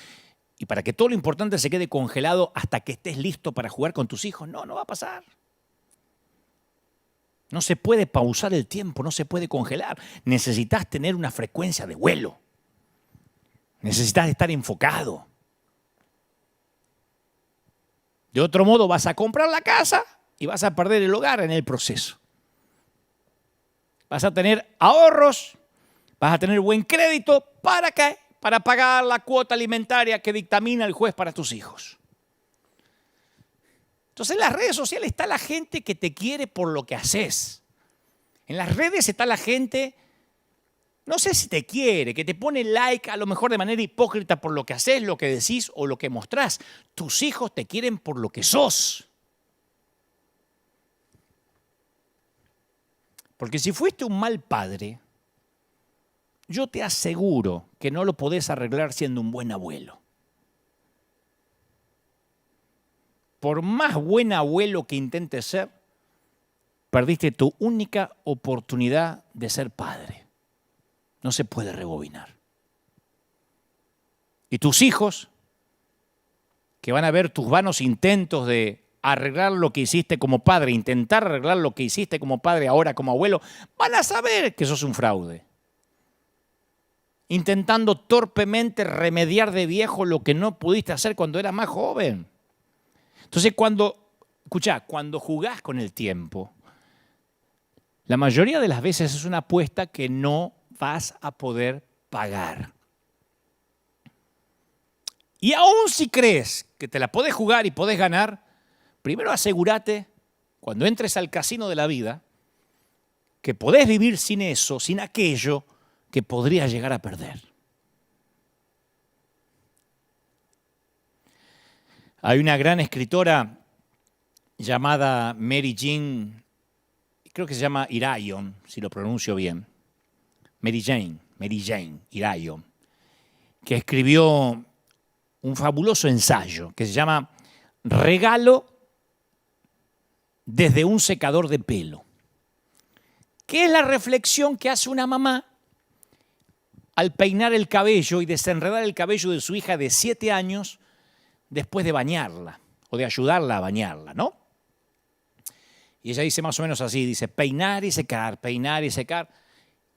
y para que todo lo importante se quede congelado hasta que estés listo para jugar con tus hijos? No va a pasar. No se puede pausar el tiempo, no se puede congelar. Necesitas tener una frecuencia de vuelo. Necesitas estar enfocado. De otro modo vas a comprar la casa y vas a perder el hogar en el proceso. Vas a tener ahorros, vas a tener buen crédito. ¿Para qué? Para pagar la cuota alimentaria que dictamina el juez para tus hijos. Entonces en las redes sociales está la gente que te quiere por lo que haces. En las redes está la gente, no sé si te quiere, que te pone like a lo mejor de manera hipócrita por lo que haces, lo que decís o lo que mostrás. Tus hijos te quieren por lo que sos. Porque si fuiste un mal padre, yo te aseguro que no lo podés arreglar siendo un buen abuelo. Por más buen abuelo que intentes ser, perdiste tu única oportunidad de ser padre. No se puede rebobinar. Y tus hijos, que van a ver tus vanos intentos de arreglar lo que hiciste como padre, intentar arreglar lo que hiciste como padre ahora como abuelo, van a saber que sos un fraude. Intentando torpemente remediar de viejo lo que no pudiste hacer cuando eras más joven. Entonces cuando jugás con el tiempo, la mayoría de las veces es una apuesta que no vas a poder pagar. Y aún si crees que te la podés jugar y podés ganar, primero asegúrate, cuando entres al casino de la vida, que podés vivir sin eso, sin aquello que podrías llegar a perder. Hay una gran escritora llamada Mary Jane, creo que se llama Irion, si lo pronuncio bien. Mary Jane Irion, que escribió un fabuloso ensayo que se llama Regalo desde un secador de pelo, que es la reflexión que hace una mamá al peinar el cabello y desenredar el cabello de su hija de 7 años después de bañarla o de ayudarla a bañarla, ¿no? Y ella dice más o menos así, dice peinar y secar,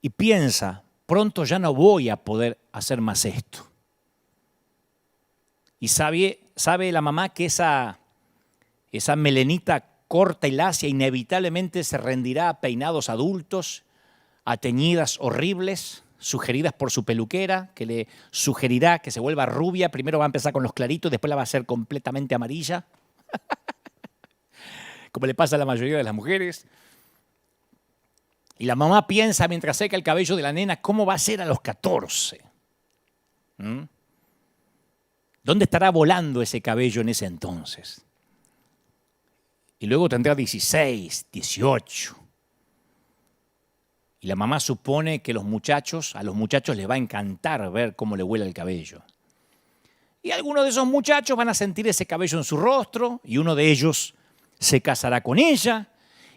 y piensa, pronto ya no voy a poder hacer más esto. Y sabe la mamá que esa melenita corta y lacia inevitablemente se rendirá a peinados adultos, a teñidas horribles, sugeridas por su peluquera, que le sugerirá que se vuelva rubia. Primero va a empezar con los claritos, después la va a hacer completamente amarilla, como le pasa a la mayoría de las mujeres. Y la mamá piensa mientras seca el cabello de la nena, ¿cómo va a ser a los 14? ¿Dónde estará volando ese cabello en ese entonces? Y luego tendrá 16, 18. Y la mamá supone que a los muchachos les va a encantar ver cómo le vuela el cabello. Y algunos de esos muchachos van a sentir ese cabello en su rostro y uno de ellos se casará con ella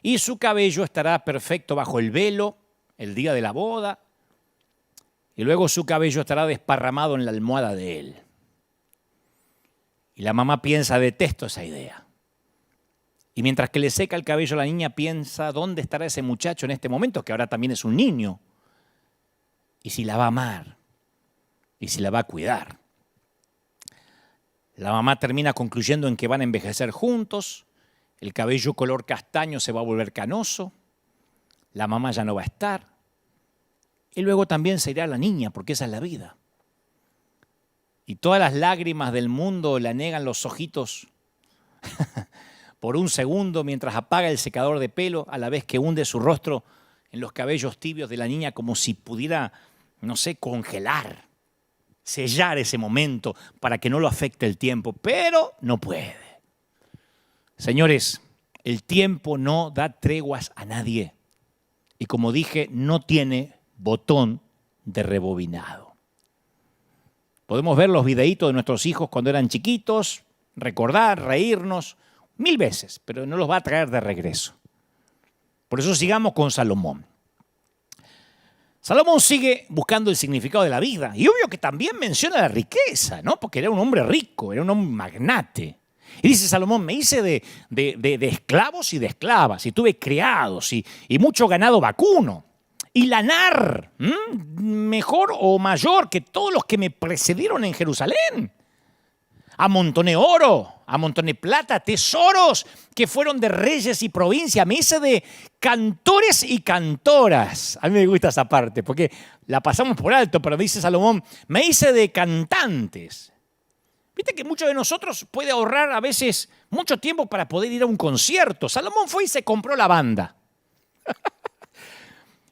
y su cabello estará perfecto bajo el velo el día de la boda y luego su cabello estará desparramado en la almohada de él. Y la mamá piensa, detesto esa idea. Y mientras que le seca el cabello a la niña, piensa, ¿dónde estará ese muchacho en este momento? Que ahora también es un niño. Y si la va a amar. Y si la va a cuidar. La mamá termina concluyendo en que van a envejecer juntos. El cabello color castaño se va a volver canoso. La mamá ya no va a estar. Y luego también se irá la niña, porque esa es la vida. Y todas las lágrimas del mundo le anegan los ojitos por un segundo mientras apaga el secador de pelo a la vez que hunde su rostro en los cabellos tibios de la niña como si pudiera, no sé, congelar, sellar ese momento para que no lo afecte el tiempo, pero no puede. Señores, el tiempo no da treguas a nadie y como dije, no tiene botón de rebobinado. Podemos ver los videitos de nuestros hijos cuando eran chiquitos, recordar, reírnos, 1000 veces, pero no los va a traer de regreso. Por eso sigamos con Salomón. Salomón sigue buscando el significado de la vida y obvio que también menciona la riqueza, ¿no? Porque era un hombre rico, era un hombre magnate. Y dice Salomón, me hice de esclavos y de esclavas y tuve criados y mucho ganado vacuno y lanar, mejor o mayor que todos los que me precedieron en Jerusalén. Amontoné oro, amontoné plata, tesoros que fueron de reyes y provincia. Me hice de cantores y cantoras. A mí me gusta esa parte porque la pasamos por alto, pero dice Salomón, me hice de cantantes. Viste que muchos de nosotros puede ahorrar a veces mucho tiempo para poder ir a un concierto. Salomón fue y se compró la banda.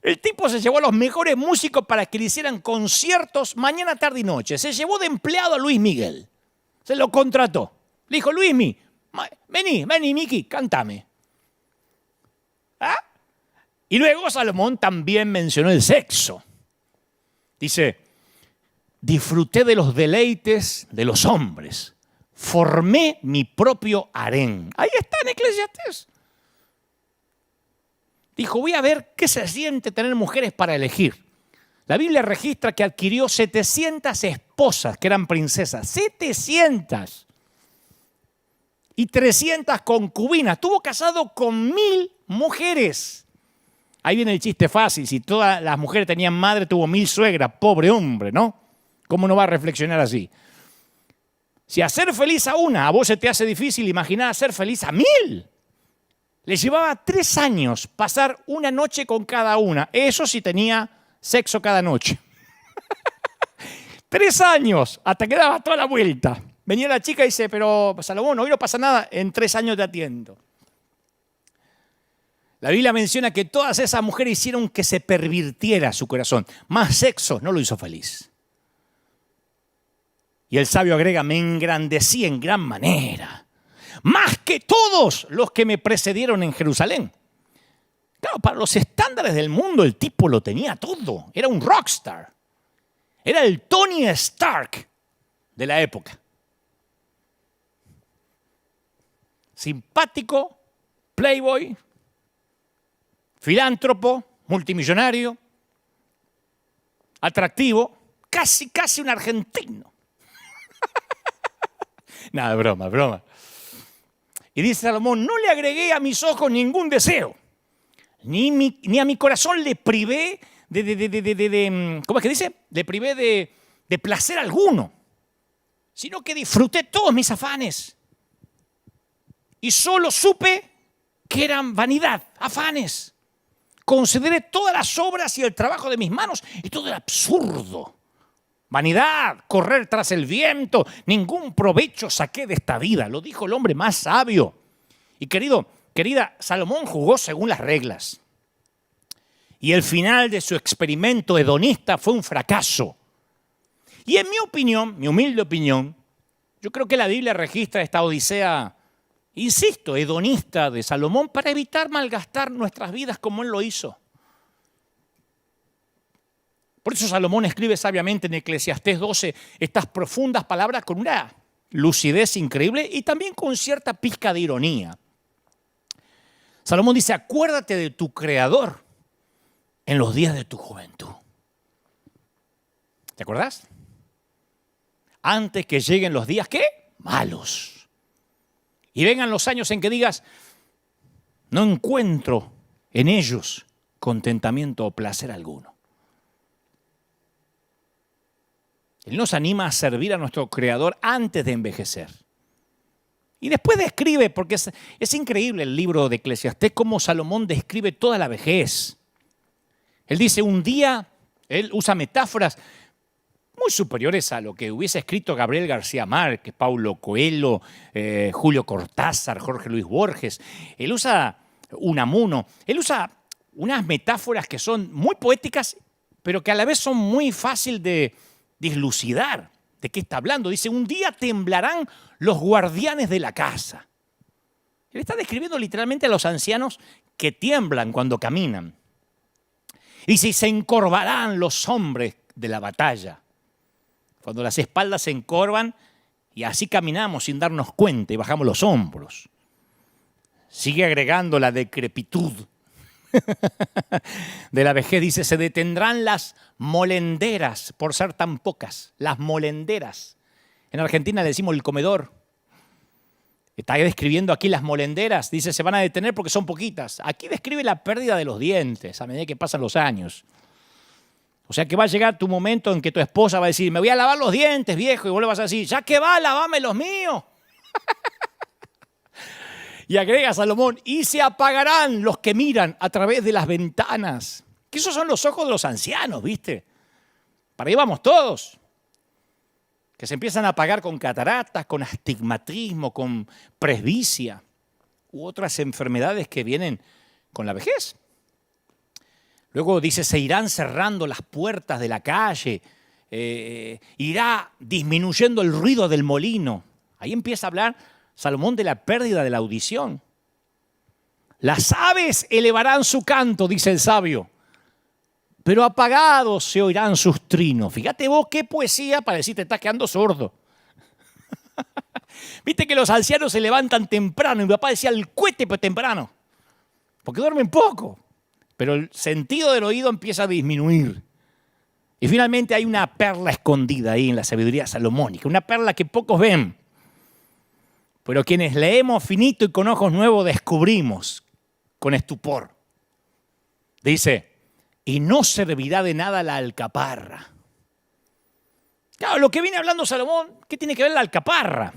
El tipo se llevó a los mejores músicos para que le hicieran conciertos mañana, tarde y noche. Se llevó de empleado a Luis Miguel. Se lo contrató. Le dijo, Luismi, vení, Miki, cántame. ¿Ah? Y luego Salomón también mencionó el sexo. Dice, disfruté de los deleites de los hombres. Formé mi propio harén. Ahí está en Eclesiastés. Dijo, voy a ver qué se siente tener mujeres para elegir. La Biblia registra que adquirió 700 esposas que eran princesas. 700. Y 300 concubinas. Estuvo casado con 1000 mujeres. Ahí viene el chiste fácil. Si todas las mujeres tenían madre, tuvo 1000 suegras. Pobre hombre, ¿no? ¿Cómo no va a reflexionar así? Si hacer feliz a una a vos se te hace difícil, imaginá hacer feliz a 1000. Le llevaba 3 años pasar una noche con cada una. Eso sí tenía sexo cada noche. 3 años, hasta que daba toda la vuelta. Venía la chica y dice, pero Salomón, hoy no pasa nada, en 3 años te atiendo. La Biblia menciona que todas esas mujeres hicieron que se pervirtiera su corazón. Más sexo no lo hizo feliz. Y el sabio agrega, me engrandecí en gran manera. Más que todos los que me precedieron en Jerusalén. Claro, para los estándares del mundo el tipo lo tenía todo. Era un rockstar. Era el Tony Stark de la época. Simpático, playboy, filántropo, multimillonario, atractivo. casi un argentino. Nada, broma. Y dice Salomón, no le agregué a mis ojos ningún deseo, ni a mi corazón le privé ¿cómo es que dice? Le privé de placer alguno, sino que disfruté todos mis afanes. Y solo supe que eran vanidad, afanes. Consideré todas las obras y el trabajo de mis manos y todo era absurdo. Vanidad, correr tras el viento, ningún provecho saqué de esta vida. Lo dijo el hombre más sabio. Y querida, Salomón jugó según las reglas. Y el final de su experimento hedonista fue un fracaso. Y en mi opinión, mi humilde opinión, yo creo que la Biblia registra esta odisea, insisto, hedonista de Salomón para evitar malgastar nuestras vidas como él lo hizo. Por eso Salomón escribe sabiamente en Eclesiastés 12 estas profundas palabras con una lucidez increíble y también con cierta pizca de ironía. Salomón dice, acuérdate de tu Creador en los días de tu juventud. ¿Te acuerdas? Antes que lleguen los días, ¿qué? Malos. Y vengan los años en que digas, no encuentro en ellos contentamiento o placer alguno. Él nos anima a servir a nuestro Creador antes de envejecer. Y después describe, porque es increíble el libro de Eclesiastés, cómo Salomón describe toda la vejez. Él dice, un día, él usa metáforas muy superiores a lo que hubiese escrito Gabriel García Márquez, Paulo Coelho, Julio Cortázar, Jorge Luis Borges. Él usa Unamuno, él usa unas metáforas que son muy poéticas, pero que a la vez son muy fácil de dislucidar de qué está hablando. Dice, un día temblarán los guardianes de la casa. Él está describiendo literalmente a los ancianos que tiemblan cuando caminan. Y si se encorvarán los hombres de la batalla. Cuando las espaldas se encorvan y así caminamos sin darnos cuenta y bajamos los hombros. Sigue agregando la decrepitud de la vejez. Dice, se detendrán las molenderas por ser tan pocas. Las molenderas. En Argentina le decimos el comedor. Está describiendo aquí las molenderas. Dice, se van a detener porque son poquitas. Aquí describe la pérdida de los dientes a medida que pasan los años. O sea que va a llegar tu momento en que tu esposa va a decir, me voy a lavar los dientes, viejo. Y vos le vas a decir, ya que va, lavame los míos. Y agrega Salomón, y se apagarán los que miran a través de las ventanas. Que esos son los ojos de los ancianos, ¿viste? Para ahí vamos todos. Que se empiezan a apagar con cataratas, con astigmatismo, con presbicia u otras enfermedades que vienen con la vejez. Luego dice, se irán cerrando las puertas de la calle, irá disminuyendo el ruido del molino. Ahí empieza a hablar Salomón de la pérdida de la audición. Las aves elevarán su canto, dice el sabio, pero apagados se oirán sus trinos. Fíjate vos qué poesía para decir te estás quedando sordo. Viste que los ancianos se levantan temprano. Mi papá decía el cohete pero temprano, porque duermen poco. Pero el sentido del oído empieza a disminuir. Y finalmente hay una perla escondida ahí en la sabiduría salomónica, una perla que pocos ven. Pero quienes leemos finito y con ojos nuevos descubrimos con estupor. Dice, y no servirá de nada la alcaparra. Claro, lo que viene hablando Salomón, ¿qué tiene que ver la alcaparra?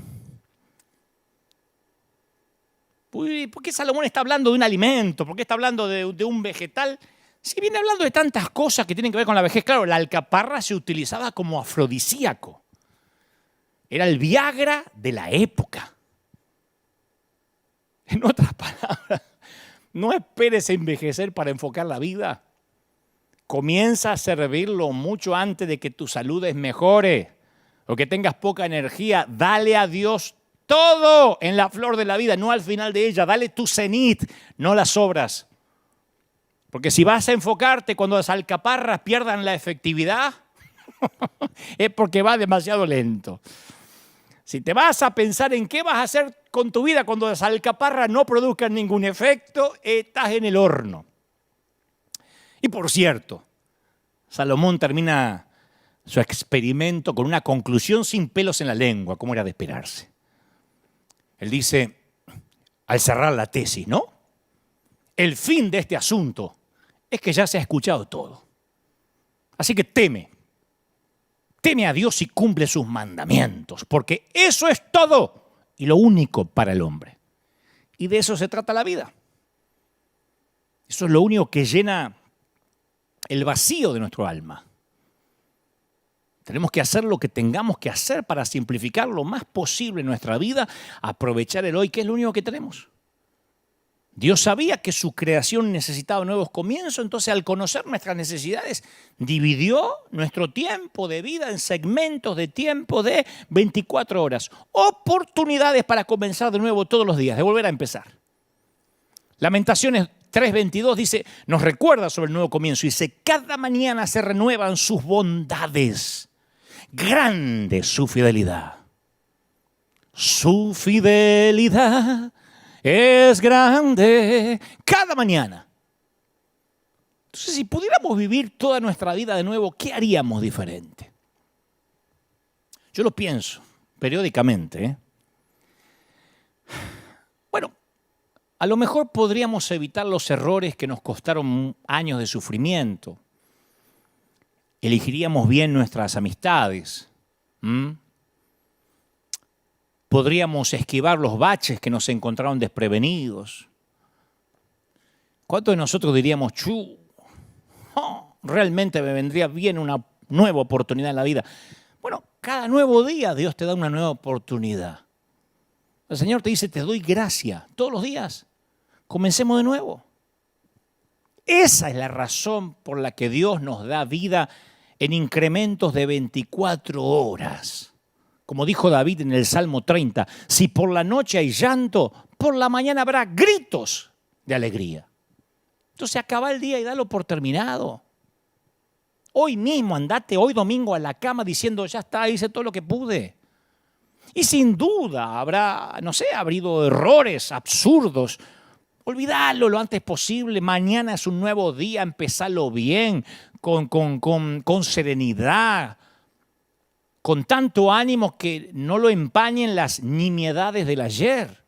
¿Por qué Salomón está hablando de un alimento? ¿Por qué está hablando de un vegetal? Si viene hablando de tantas cosas que tienen que ver con la vejez. Claro, la alcaparra se utilizaba como afrodisíaco. Era el Viagra de la época. En otras palabras, no esperes envejecer para enfocar la vida. Comienza a servirlo mucho antes de que tu salud mejore o que tengas poca energía. Dale a Dios todo en la flor de la vida, no al final de ella. Dale tu cenit, no las obras. Porque si vas a enfocarte cuando las alcaparras pierdan la efectividad, es porque va demasiado lento. Si te vas a pensar en qué vas a hacer con tu vida cuando las alcaparras no produzcan ningún efecto, estás en el horno. Y por cierto, Salomón termina su experimento con una conclusión sin pelos en la lengua, como era de esperarse. Él dice, al cerrar la tesis, ¿no? El fin de este asunto es que ya se ha escuchado todo. Así que teme a Dios y cumple sus mandamientos, porque eso es todo y lo único para el hombre. Y de eso se trata la vida. Eso es lo único que llena el vacío de nuestro alma. Tenemos que hacer lo que tengamos que hacer para simplificar lo más posible nuestra vida, aprovechar el hoy, que es lo único que tenemos. Dios sabía que su creación necesitaba nuevos comienzos, entonces al conocer nuestras necesidades, dividió nuestro tiempo de vida en segmentos de tiempo de 24 horas. Oportunidades para comenzar de nuevo todos los días, de volver a empezar. Lamentaciones 3:22 dice, nos recuerda sobre el nuevo comienzo. Dice, cada mañana se renuevan sus bondades. Grande su fidelidad. Su fidelidad es grande cada mañana. Entonces, si pudiéramos vivir toda nuestra vida de nuevo, ¿qué haríamos diferente? Yo lo pienso periódicamente. Bueno, a lo mejor podríamos evitar los errores que nos costaron años de sufrimiento. Elegiríamos bien nuestras amistades. Podríamos esquivar los baches que nos encontraron desprevenidos. ¿Cuántos de nosotros diríamos, realmente me vendría bien una nueva oportunidad en la vida? Bueno, cada nuevo día Dios te da una nueva oportunidad. El Señor te dice, te doy gracia todos los días. Comencemos de nuevo. Esa es la razón por la que Dios nos da vida en incrementos de 24 horas. Como dijo David en el Salmo 30, si por la noche hay llanto, por la mañana habrá gritos de alegría. Entonces acaba el día y dalo por terminado. Hoy mismo andate, hoy domingo a la cama diciendo, ya está, hice todo lo que pude. Y sin duda habrá, habido errores absurdos. Olvídalo lo antes posible. Mañana es un nuevo día, empezalo bien, con serenidad, con tanto ánimo que no lo empañen las nimiedades del ayer.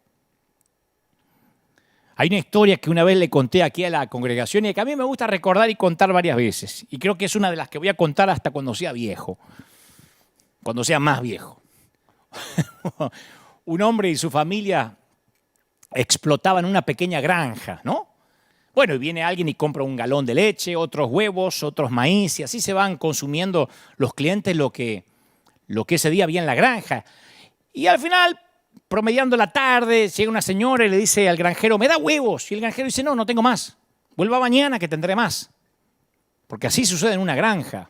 Hay una historia que una vez le conté aquí a la congregación y que a mí me gusta recordar y contar varias veces. Y creo que es una de las que voy a contar hasta cuando sea viejo, cuando sea más viejo. Un hombre y su familia explotaban una pequeña granja, ¿no? Bueno, y viene alguien y compra un galón de leche, otros huevos, otros maíz, y así se van consumiendo los clientes lo que ese día había en la granja. Y al final, promediando la tarde, llega una señora y le dice al granjero, ¿me da huevos? Y el granjero dice, no tengo más. Vuelva mañana que tendré más. Porque así sucede en una granja.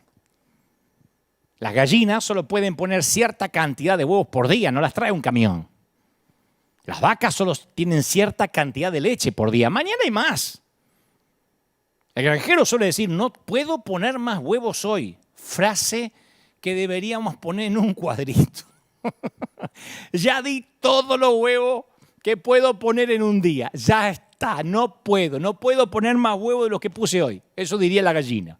Las gallinas solo pueden poner cierta cantidad de huevos por día, no las trae un camión. Las vacas solo tienen cierta cantidad de leche por día. Mañana hay más. El granjero suele decir, no puedo poner más huevos hoy. Frase que deberíamos poner en un cuadrito. Ya di todos los huevos que puedo poner en un día. Ya está, no puedo poner más huevos de los que puse hoy. Eso diría la gallina.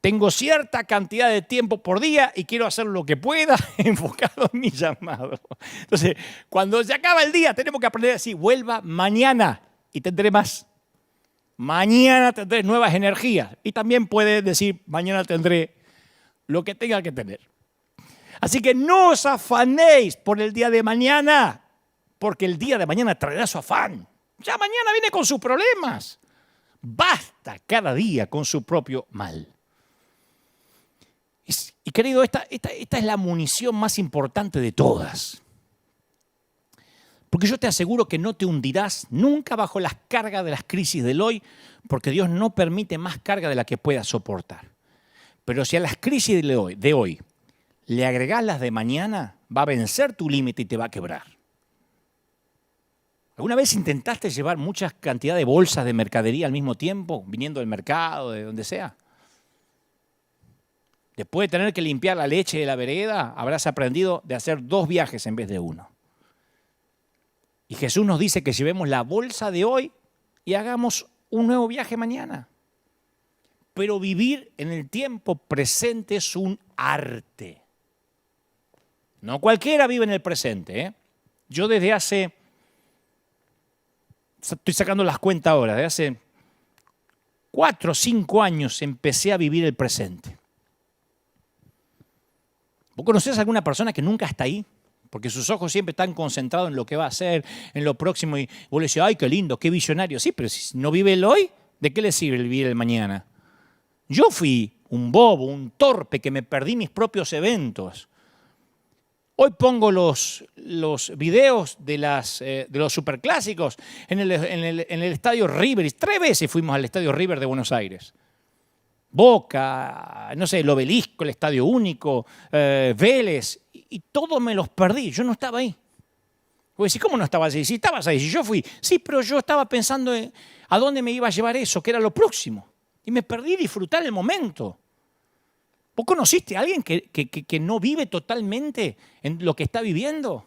Tengo cierta cantidad de tiempo por día y quiero hacer lo que pueda enfocado en mi llamado. Entonces, cuando se acaba el día, tenemos que aprender a decir, vuelva mañana y tendré más. Mañana tendré nuevas energías. Y también puede decir, mañana tendré lo que tenga que tener. Así que no os afanéis por el día de mañana, porque el día de mañana traerá su afán. Ya mañana viene con sus problemas. Basta cada día con su propio mal. Y querido, esta es la munición más importante de todas. Porque yo te aseguro que no te hundirás nunca bajo las cargas de las crisis del hoy, porque Dios no permite más carga de la que puedas soportar. Pero si a las crisis de hoy le agregás las de mañana, va a vencer tu límite y te va a quebrar. ¿Alguna vez intentaste llevar muchas cantidades de bolsas de mercadería al mismo tiempo, viniendo del mercado, de donde sea? Después de tener que limpiar la leche de la vereda, habrás aprendido de hacer 2 viajes en vez de 1. Y Jesús nos dice que llevemos la bolsa de hoy y hagamos un nuevo viaje mañana. Pero vivir en el tiempo presente es un arte. No cualquiera vive en el presente, ¿eh? Yo desde hace, estoy sacando las cuentas ahora, desde hace 4 o 5 años empecé a vivir el presente. ¿Vos conocés a alguna persona que nunca está ahí? Porque sus ojos siempre están concentrados en lo que va a hacer, en lo próximo, y vos le decís, ¡ay, qué lindo, qué visionario! Sí, pero si no vive el hoy, ¿de qué le sirve el vivir el mañana? Yo fui un bobo, un torpe, que me perdí mis propios eventos. Hoy pongo los videos de los superclásicos en el estadio River. 3 veces fuimos al estadio River de Buenos Aires. Boca, no sé, el Obelisco, el Estadio Único, Vélez, y todos me los perdí. Yo no estaba ahí. Pues, ¿cómo no estabas ahí? Si estabas ahí, si yo fui. Sí, pero yo estaba pensando en a dónde me iba a llevar eso, que era lo próximo. Y me perdí disfrutar el momento. ¿Vos conociste a alguien que no vive totalmente en lo que está viviendo?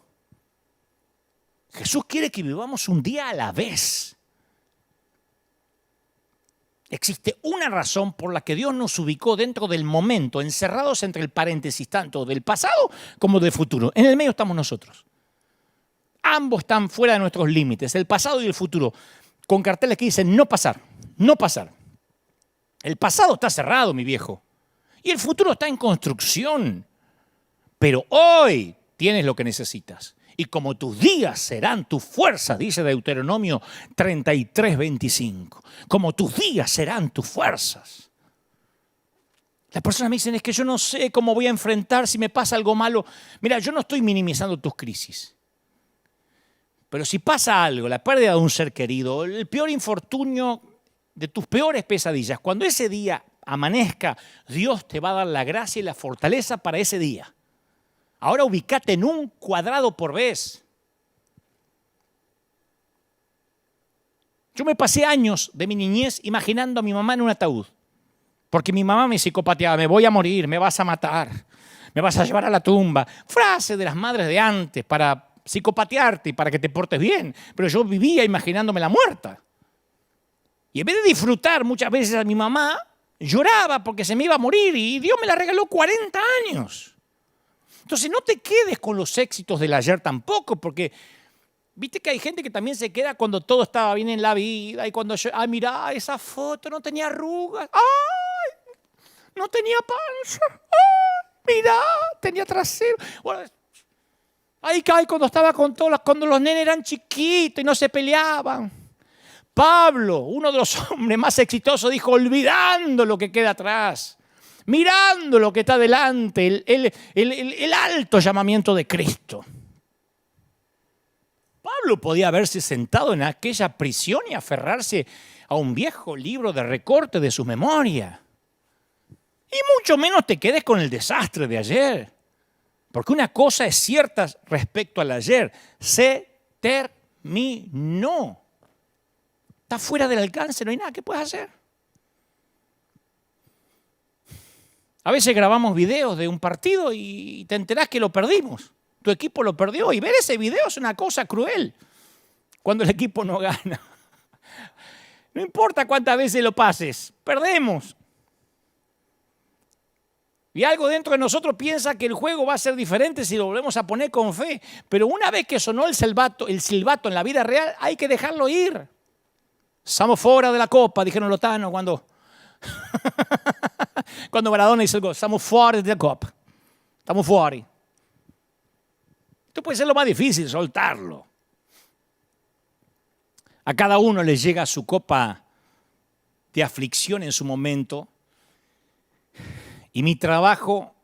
Jesús quiere que vivamos un día a la vez. Existe una razón por la que Dios nos ubicó dentro del momento, encerrados entre el paréntesis tanto del pasado como del futuro. En el medio estamos nosotros. Ambos están fuera de nuestros límites, el pasado y el futuro, con carteles que dicen no pasar, no pasar. El pasado está cerrado, mi viejo. Y el futuro está en construcción. Pero hoy tienes lo que necesitas. Y como tus días serán tus fuerzas, dice Deuteronomio 33:25. Como tus días serán tus fuerzas. Las personas me dicen, es que yo no sé cómo voy a enfrentar si me pasa algo malo. Mira, yo no estoy minimizando tus crisis. Pero si pasa algo, la pérdida de un ser querido, el peor infortunio de tus peores pesadillas, cuando ese día amanezca, Dios te va a dar la gracia y la fortaleza para ese día. Ahora ubícate en un cuadrado por vez. Yo me pasé años de mi niñez imaginando a mi mamá en un ataúd. Porque mi mamá me psicopateaba, me voy a morir, me vas a matar, me vas a llevar a la tumba. Frase de las madres de antes para psicopatearte y para que te portes bien. Pero yo vivía imaginándomela muerta. Y en vez de disfrutar muchas veces a mi mamá, lloraba porque se me iba a morir y Dios me la regaló 40 años. Entonces no te quedes con los éxitos del ayer tampoco, porque viste que hay gente que también se queda cuando todo estaba bien en la vida y cuando yo, ay, mirá, esa foto no tenía arrugas, ay, no tenía panza, ay, mirá, tenía trasero. Bueno, ay, cuando estaba cuando los nenes eran chiquitos y no se peleaban. Pablo, uno de los hombres más exitosos, dijo, olvidando lo que queda atrás, mirando lo que está delante, el alto llamamiento de Cristo. Pablo podía haberse sentado en aquella prisión y aferrarse a un viejo libro de recorte de su memoria. Y mucho menos te quedes con el desastre de ayer. Porque una cosa es cierta respecto al ayer, se terminó. Está fuera del alcance, no hay nada que puedas hacer. A veces grabamos videos de un partido y te enterás que lo perdimos. Tu equipo lo perdió y ver ese video es una cosa cruel cuando el equipo no gana. No importa cuántas veces lo pases, perdemos. Y algo dentro de nosotros piensa que el juego va a ser diferente si lo volvemos a poner con fe. Pero una vez que sonó el silbato en la vida real, hay que dejarlo ir. Estamos fuera de la copa, dijeron los tanos cuando Maradona hizo el gol. Estamos fuera de la copa. Estamos fuera. Esto puede ser lo más difícil, soltarlo. A cada uno le llega su copa de aflicción en su momento. Y mi trabajo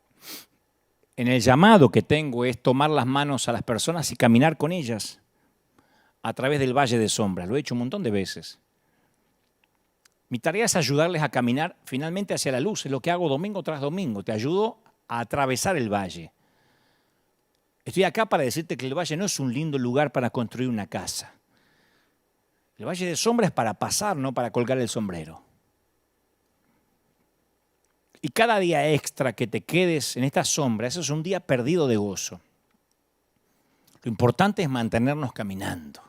en el llamado que tengo es tomar las manos a las personas y caminar con ellas a través del valle de sombras. Lo he hecho un montón de veces. Mi tarea es ayudarles a caminar finalmente hacia la luz. Es lo que hago domingo tras domingo. Te ayudo a atravesar el valle. Estoy acá para decirte que el valle no es un lindo lugar para construir una casa. El valle de sombra es para pasar, no para colgar el sombrero. Y cada día extra que te quedes en esta sombra, eso es un día perdido de gozo. Lo importante es mantenernos caminando.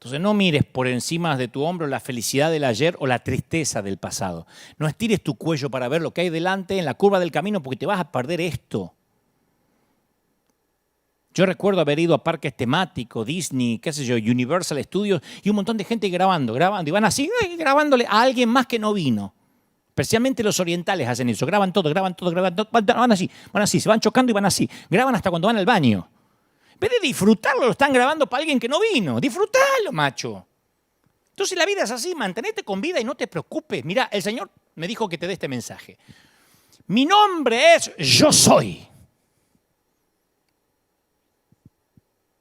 Entonces no mires por encima de tu hombro la felicidad del ayer o la tristeza del pasado. No estires tu cuello para ver lo que hay delante en la curva del camino porque te vas a perder esto. Yo recuerdo haber ido a parques temáticos, Disney, qué sé yo, Universal Studios y un montón de gente grabando. Y van así, grabándole a alguien más que no vino. Especialmente los orientales hacen eso. Graban todo, van así, se van chocando y van así. Graban hasta cuando van al baño. En vez de disfrutarlo, lo están grabando para alguien que no vino. Disfrutalo, macho. Entonces la vida es así, mantenete con vida y no te preocupes. Mira, el Señor me dijo que te dé este mensaje. Mi nombre es Yo Soy.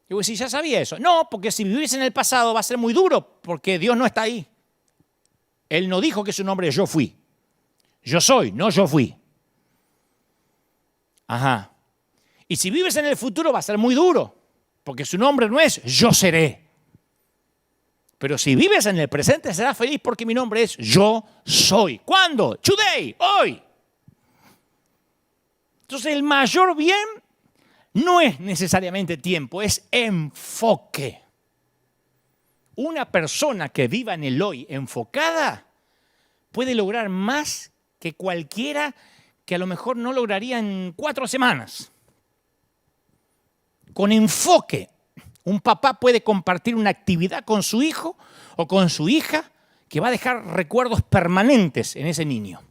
Y vos decís, ¿ya sabía eso? No, porque si vivís en el pasado va a ser muy duro, porque Dios no está ahí. Él no dijo que su nombre es Yo Fui. Yo soy, no yo fui. Ajá. Y si vives en el futuro va a ser muy duro, porque su nombre no es Yo Seré. Pero si vives en el presente serás feliz porque mi nombre es Yo Soy. ¿Cuándo? Today, hoy. Entonces el mayor bien no es necesariamente tiempo, es enfoque. Una persona que viva en el hoy enfocada puede lograr más que cualquiera que a lo mejor no lograría en 4 semanas. Con enfoque, un papá puede compartir una actividad con su hijo o con su hija que va a dejar recuerdos permanentes en ese niño.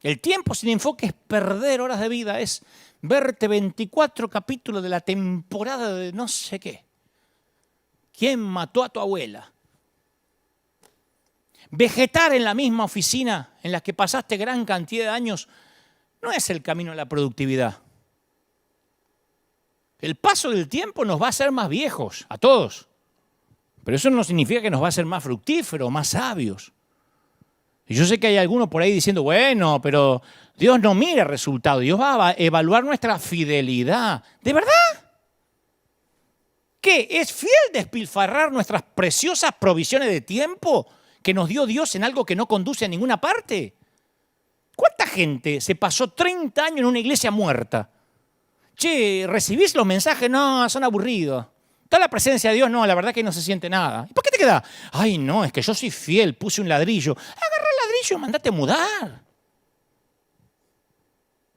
El tiempo sin enfoque es perder horas de vida, es verte 24 capítulos de la temporada de no sé qué. ¿Quién mató a tu abuela? Vegetar en la misma oficina en la que pasaste gran cantidad de años no es el camino a la productividad. El paso del tiempo nos va a hacer más viejos, a todos. Pero eso no significa que nos va a hacer más fructíferos, más sabios. Y yo sé que hay algunos por ahí diciendo, bueno, pero Dios no mira resultados, Dios va a evaluar nuestra fidelidad. ¿De verdad? ¿Qué? ¿Es fiel despilfarrar nuestras preciosas provisiones de tiempo que nos dio Dios en algo que no conduce a ninguna parte? ¿Cuánta gente se pasó 30 años en una iglesia muerta? Che, ¿recibís los mensajes? No, son aburridos. ¿Está la presencia de Dios? No, la verdad que no se siente nada. ¿Y por qué te queda? Ay, no, es que yo soy fiel, puse un ladrillo. Agarra el ladrillo y mandate a mudar.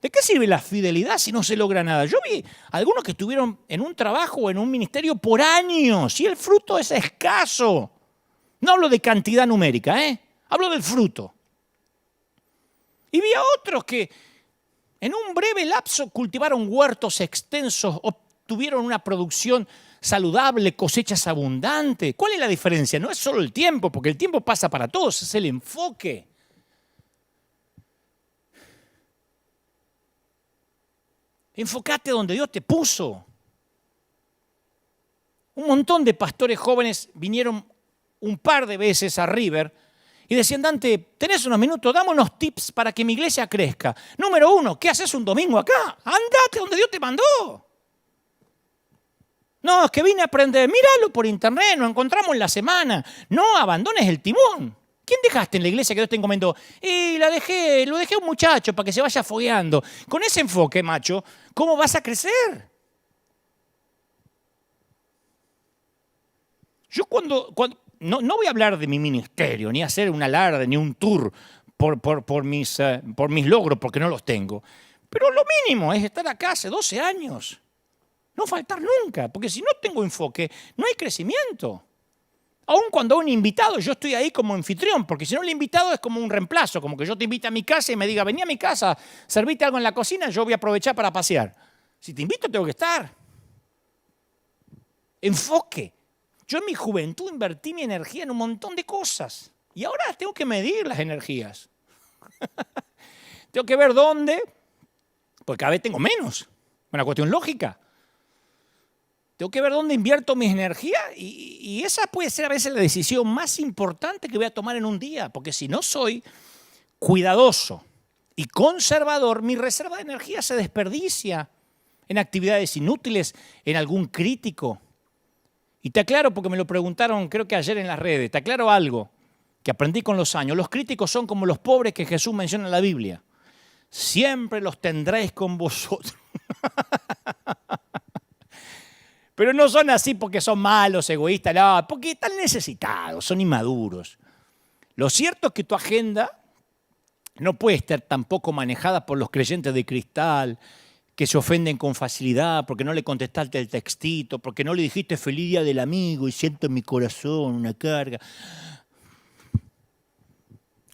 ¿De qué sirve la fidelidad si no se logra nada? Yo vi algunos que estuvieron en un trabajo o en un ministerio por años y el fruto es escaso. No hablo de cantidad numérica, hablo del fruto. Y vi a otros que en un breve lapso cultivaron huertos extensos, obtuvieron una producción saludable, cosechas abundantes. ¿Cuál es la diferencia? No es solo el tiempo, porque el tiempo pasa para todos, es el enfoque. Enfócate donde Dios te puso. Un montón de pastores jóvenes vinieron un par de veces a River y decían, Dante, ¿tenés unos minutos? Dame unos tips para que mi iglesia crezca. Número 1, ¿qué haces un domingo acá? Andate donde Dios te mandó. No, es que vine a aprender. Míralo por internet, lo encontramos en la semana. No abandones el timón. ¿Quién dejaste en la iglesia que Dios te encomendó? Y lo dejé a un muchacho para que se vaya fogueando. Con ese enfoque, macho, ¿cómo vas a crecer? Yo cuando no voy a hablar de mi ministerio, ni hacer un alarde, ni un tour por mis logros, porque no los tengo. Pero lo mínimo es estar acá hace 12 años. No faltar nunca, porque si no tengo enfoque, no hay crecimiento. Aun cuando hay un invitado, yo estoy ahí como anfitrión, porque si no el invitado es como un reemplazo, como que yo te invite a mi casa y me diga, vení a mi casa, servite algo en la cocina, yo voy a aprovechar para pasear. Si te invito, tengo que estar. Enfoque. Yo en mi juventud invertí mi energía en un montón de cosas y ahora tengo que medir las energías. Tengo que ver dónde, porque cada vez tengo menos. Una cuestión lógica. Tengo que ver dónde invierto mis energías y esa puede ser a veces la decisión más importante que voy a tomar en un día, porque si no soy cuidadoso y conservador, mi reserva de energía se desperdicia en actividades inútiles, en algún crítico. Y te aclaro, porque me lo preguntaron creo que ayer en las redes, te aclaro algo que aprendí con los años. Los críticos son como los pobres que Jesús menciona en la Biblia. Siempre los tendréis con vosotros. Pero no son así porque son malos, egoístas, no, porque están necesitados, son inmaduros. Lo cierto es que tu agenda no puede estar tampoco manejada por los creyentes de cristal que se ofenden con facilidad porque no le contestaste el textito, porque no le dijiste feliz día del amigo y siento en mi corazón una carga.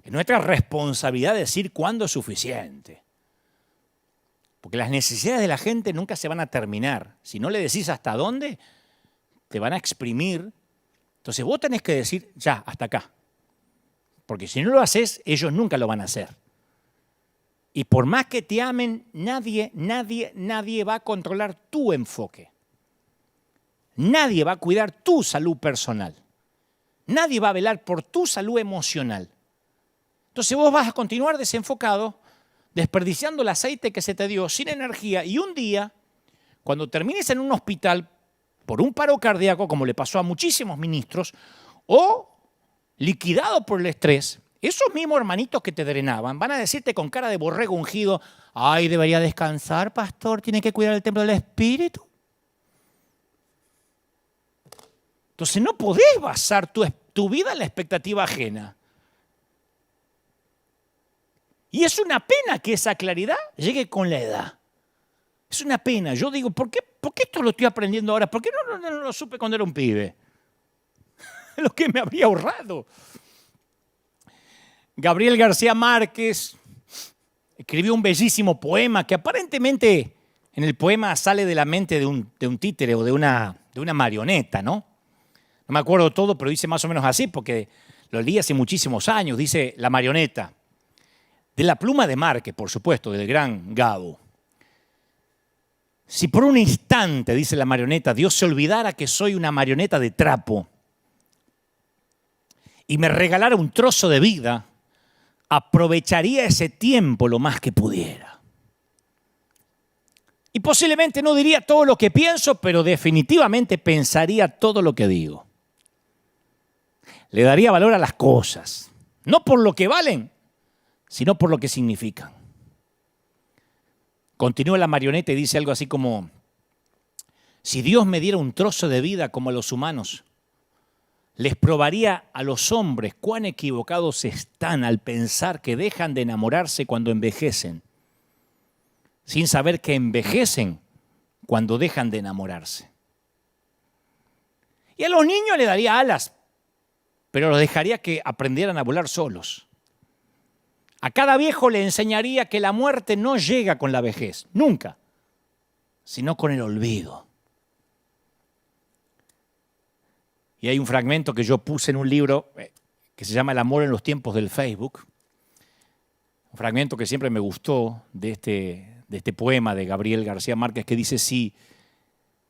Es nuestra responsabilidad decir cuándo es suficiente. Porque las necesidades de la gente nunca se van a terminar. Si no le decís hasta dónde, te van a exprimir. Entonces vos tenés que decir, ya, hasta acá. Porque si no lo haces, ellos nunca lo van a hacer. Y por más que te amen, nadie va a controlar tu enfoque. Nadie va a cuidar tu salud personal. Nadie va a velar por tu salud emocional. Entonces vos vas a continuar desenfocado, desperdiciando el aceite que se te dio, sin energía, y un día, cuando termines en un hospital por un paro cardíaco, como le pasó a muchísimos ministros, o liquidado por el estrés, esos mismos hermanitos que te drenaban van a decirte con cara de borrego ungido, ay, debería descansar, pastor, tiene que cuidar el templo del Espíritu. Entonces no podés basar tu vida en la expectativa ajena. Y es una pena que esa claridad llegue con la edad. Es una pena. Yo digo, ¿por qué esto lo estoy aprendiendo ahora? ¿Por qué no lo supe cuando era un pibe? Lo que me habría ahorrado. Gabriel García Márquez escribió un bellísimo poema que aparentemente en el poema sale de la mente de un títere o de una marioneta, ¿no? No me acuerdo todo, pero dice más o menos así porque lo leí hace muchísimos años. Dice La marioneta. De la pluma de Márquez, por supuesto, del gran Gabo. Si por un instante, dice la marioneta, Dios se olvidara que soy una marioneta de trapo y me regalara un trozo de vida, aprovecharía ese tiempo lo más que pudiera. Y posiblemente no diría todo lo que pienso, pero definitivamente pensaría todo lo que digo. Le daría valor a las cosas, no por lo que valen, sino por lo que significan. Continúa la marioneta y dice algo así como, si Dios me diera un trozo de vida como a los humanos, les probaría a los hombres cuán equivocados están al pensar que dejan de enamorarse cuando envejecen, sin saber que envejecen cuando dejan de enamorarse. Y a los niños le daría alas, pero los dejaría que aprendieran a volar solos. A cada viejo le enseñaría que la muerte no llega con la vejez, nunca, sino con el olvido. Y hay un fragmento que yo puse en un libro que se llama El amor en los tiempos del Facebook. Un fragmento que siempre me gustó de este poema de Gabriel García Márquez que dice, si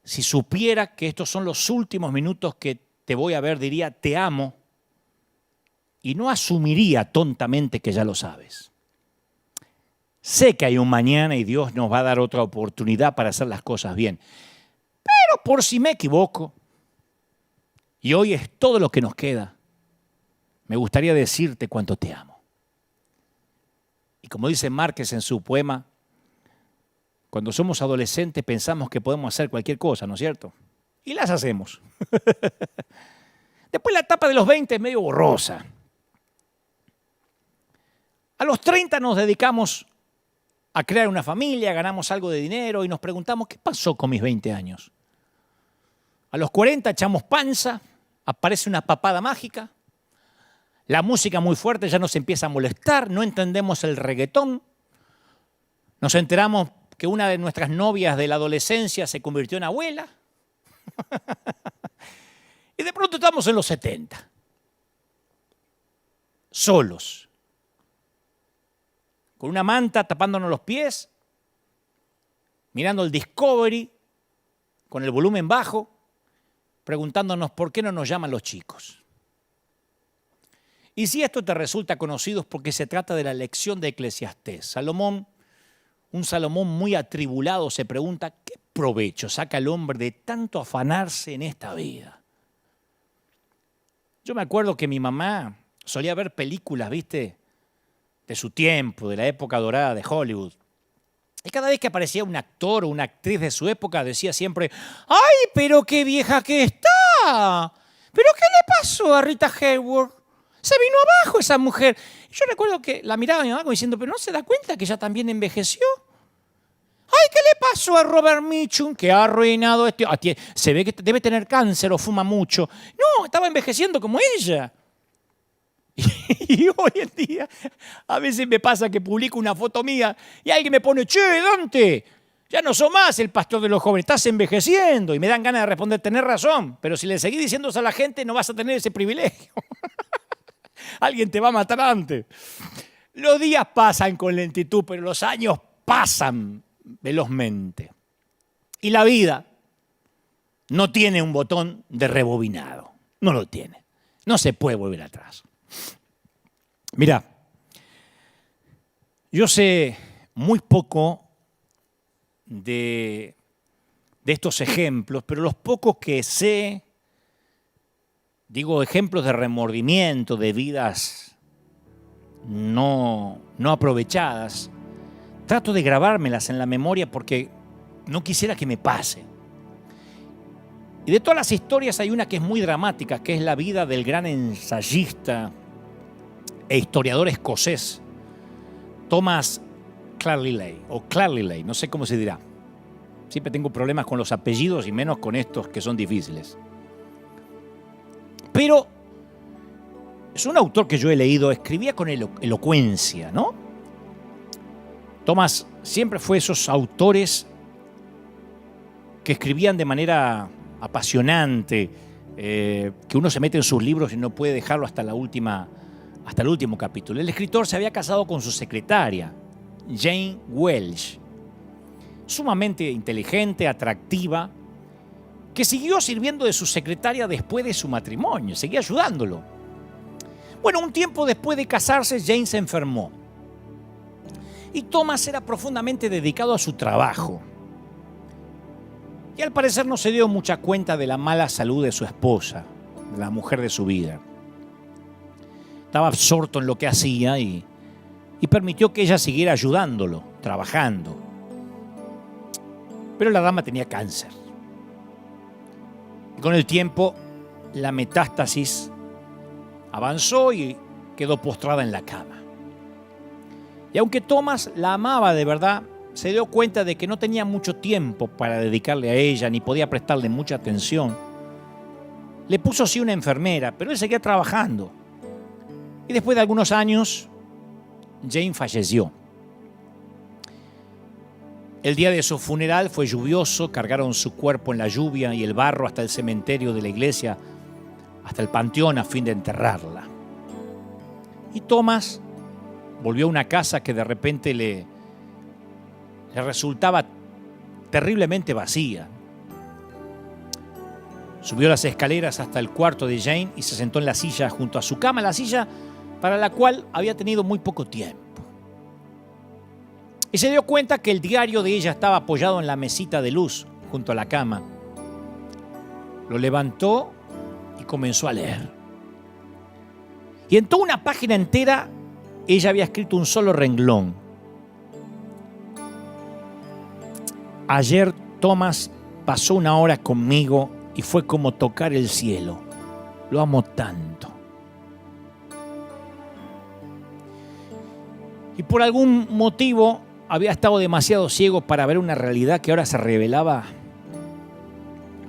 supiera que estos son los últimos minutos que te voy a ver, diría, te amo, y no asumiría tontamente que ya lo sabes. Sé que hay un mañana y Dios nos va a dar otra oportunidad para hacer las cosas bien. Pero por si me equivoco, y hoy es todo lo que nos queda, me gustaría decirte cuánto te amo. Y como dice Márquez en su poema, cuando somos adolescentes pensamos que podemos hacer cualquier cosa, ¿no es cierto? Y las hacemos. Después la etapa de los 20 es medio borrosa. A los 30 nos dedicamos a crear una familia, ganamos algo de dinero y nos preguntamos, ¿qué pasó con mis 20 años? A los 40 echamos panza, aparece una papada mágica, la música muy fuerte ya nos empieza a molestar, no entendemos el reggaetón, nos enteramos que una de nuestras novias de la adolescencia se convirtió en abuela y de pronto estamos en los 70, solos, con una manta tapándonos los pies, mirando el Discovery con el volumen bajo, preguntándonos por qué no nos llaman los chicos. Y si esto te resulta conocido es porque se trata de la lección de Eclesiastés. Salomón, un Salomón muy atribulado, se pregunta, ¿qué provecho saca el hombre de tanto afanarse en esta vida? Yo me acuerdo que mi mamá solía ver películas, ¿viste?, de su tiempo, de la época dorada de Hollywood. Y cada vez que aparecía un actor o una actriz de su época decía siempre, ¡ay, pero qué vieja que está! ¿Pero qué le pasó a Rita Hayworth? Se vino abajo esa mujer. Y yo recuerdo que la miraba a mi mamá como diciendo, ¿pero no se da cuenta que ella también envejeció? ¡Ay, qué le pasó a Robert Mitchum, que ha arruinado se ve que debe tener cáncer o fuma mucho! No, estaba envejeciendo como ella. Y hoy en día, a veces me pasa que publico una foto mía y alguien me pone, che, Dante, ya no sos más el pastor de los jóvenes, estás envejeciendo. Y me dan ganas de responder, tenés razón, pero si le seguís diciendo eso a la gente, no vas a tener ese privilegio. Alguien te va a matar antes. Los días pasan con lentitud, pero los años pasan velozmente. Y la vida no tiene un botón de rebobinado. No lo tiene. No se puede volver atrás. Mira, yo sé muy poco de estos ejemplos, pero los pocos que sé, digo, ejemplos de remordimiento, de vidas no aprovechadas, trato de grabármelas en la memoria porque no quisiera que me pase. Y de todas las historias hay una que es muy dramática, que es la vida del gran ensayista e historiador escocés Thomas Clarley, o Clarley, no sé cómo se dirá. Siempre tengo problemas con los apellidos y menos con estos que son difíciles. Pero es un autor que yo he leído, escribía con elocuencia, ¿no? Thomas siempre fue esos autores que escribían de manera apasionante, que uno se mete en sus libros y no puede dejarlo hasta el último capítulo. El escritor se había casado con su secretaria, Jane Welch, sumamente inteligente, atractiva, que siguió sirviendo de su secretaria después de su matrimonio, seguía ayudándolo. Bueno, un tiempo después de casarse, Jane se enfermó. Y Thomas era profundamente dedicado a su trabajo. Y al parecer no se dio mucha cuenta de la mala salud de su esposa, de la mujer de su vida. Estaba absorto en lo que hacía y permitió que ella siguiera ayudándolo, trabajando. Pero la dama tenía cáncer. Y con el tiempo, la metástasis avanzó y quedó postrada en la cama. Y aunque Thomas la amaba de verdad, se dio cuenta de que no tenía mucho tiempo para dedicarle a ella, ni podía prestarle mucha atención. Le puso sí una enfermera, pero él seguía trabajando. Y después de algunos años, Jane falleció. El día de su funeral fue lluvioso, cargaron su cuerpo en la lluvia y el barro hasta el cementerio de la iglesia, hasta el panteón a fin de enterrarla. Y Thomas volvió a una casa que de repente le resultaba terriblemente vacía. Subió las escaleras hasta el cuarto de Jane y se sentó en la silla junto a su cama, la silla para la cual había tenido muy poco tiempo. Y se dio cuenta que el diario de ella estaba apoyado en la mesita de luz junto a la cama. Lo levantó y comenzó a leer. Y en toda una página entera ella había escrito un solo renglón. Ayer Thomas pasó una hora conmigo y fue como tocar el cielo. Lo amo tanto. Y por algún motivo había estado demasiado ciego para ver una realidad que ahora se revelaba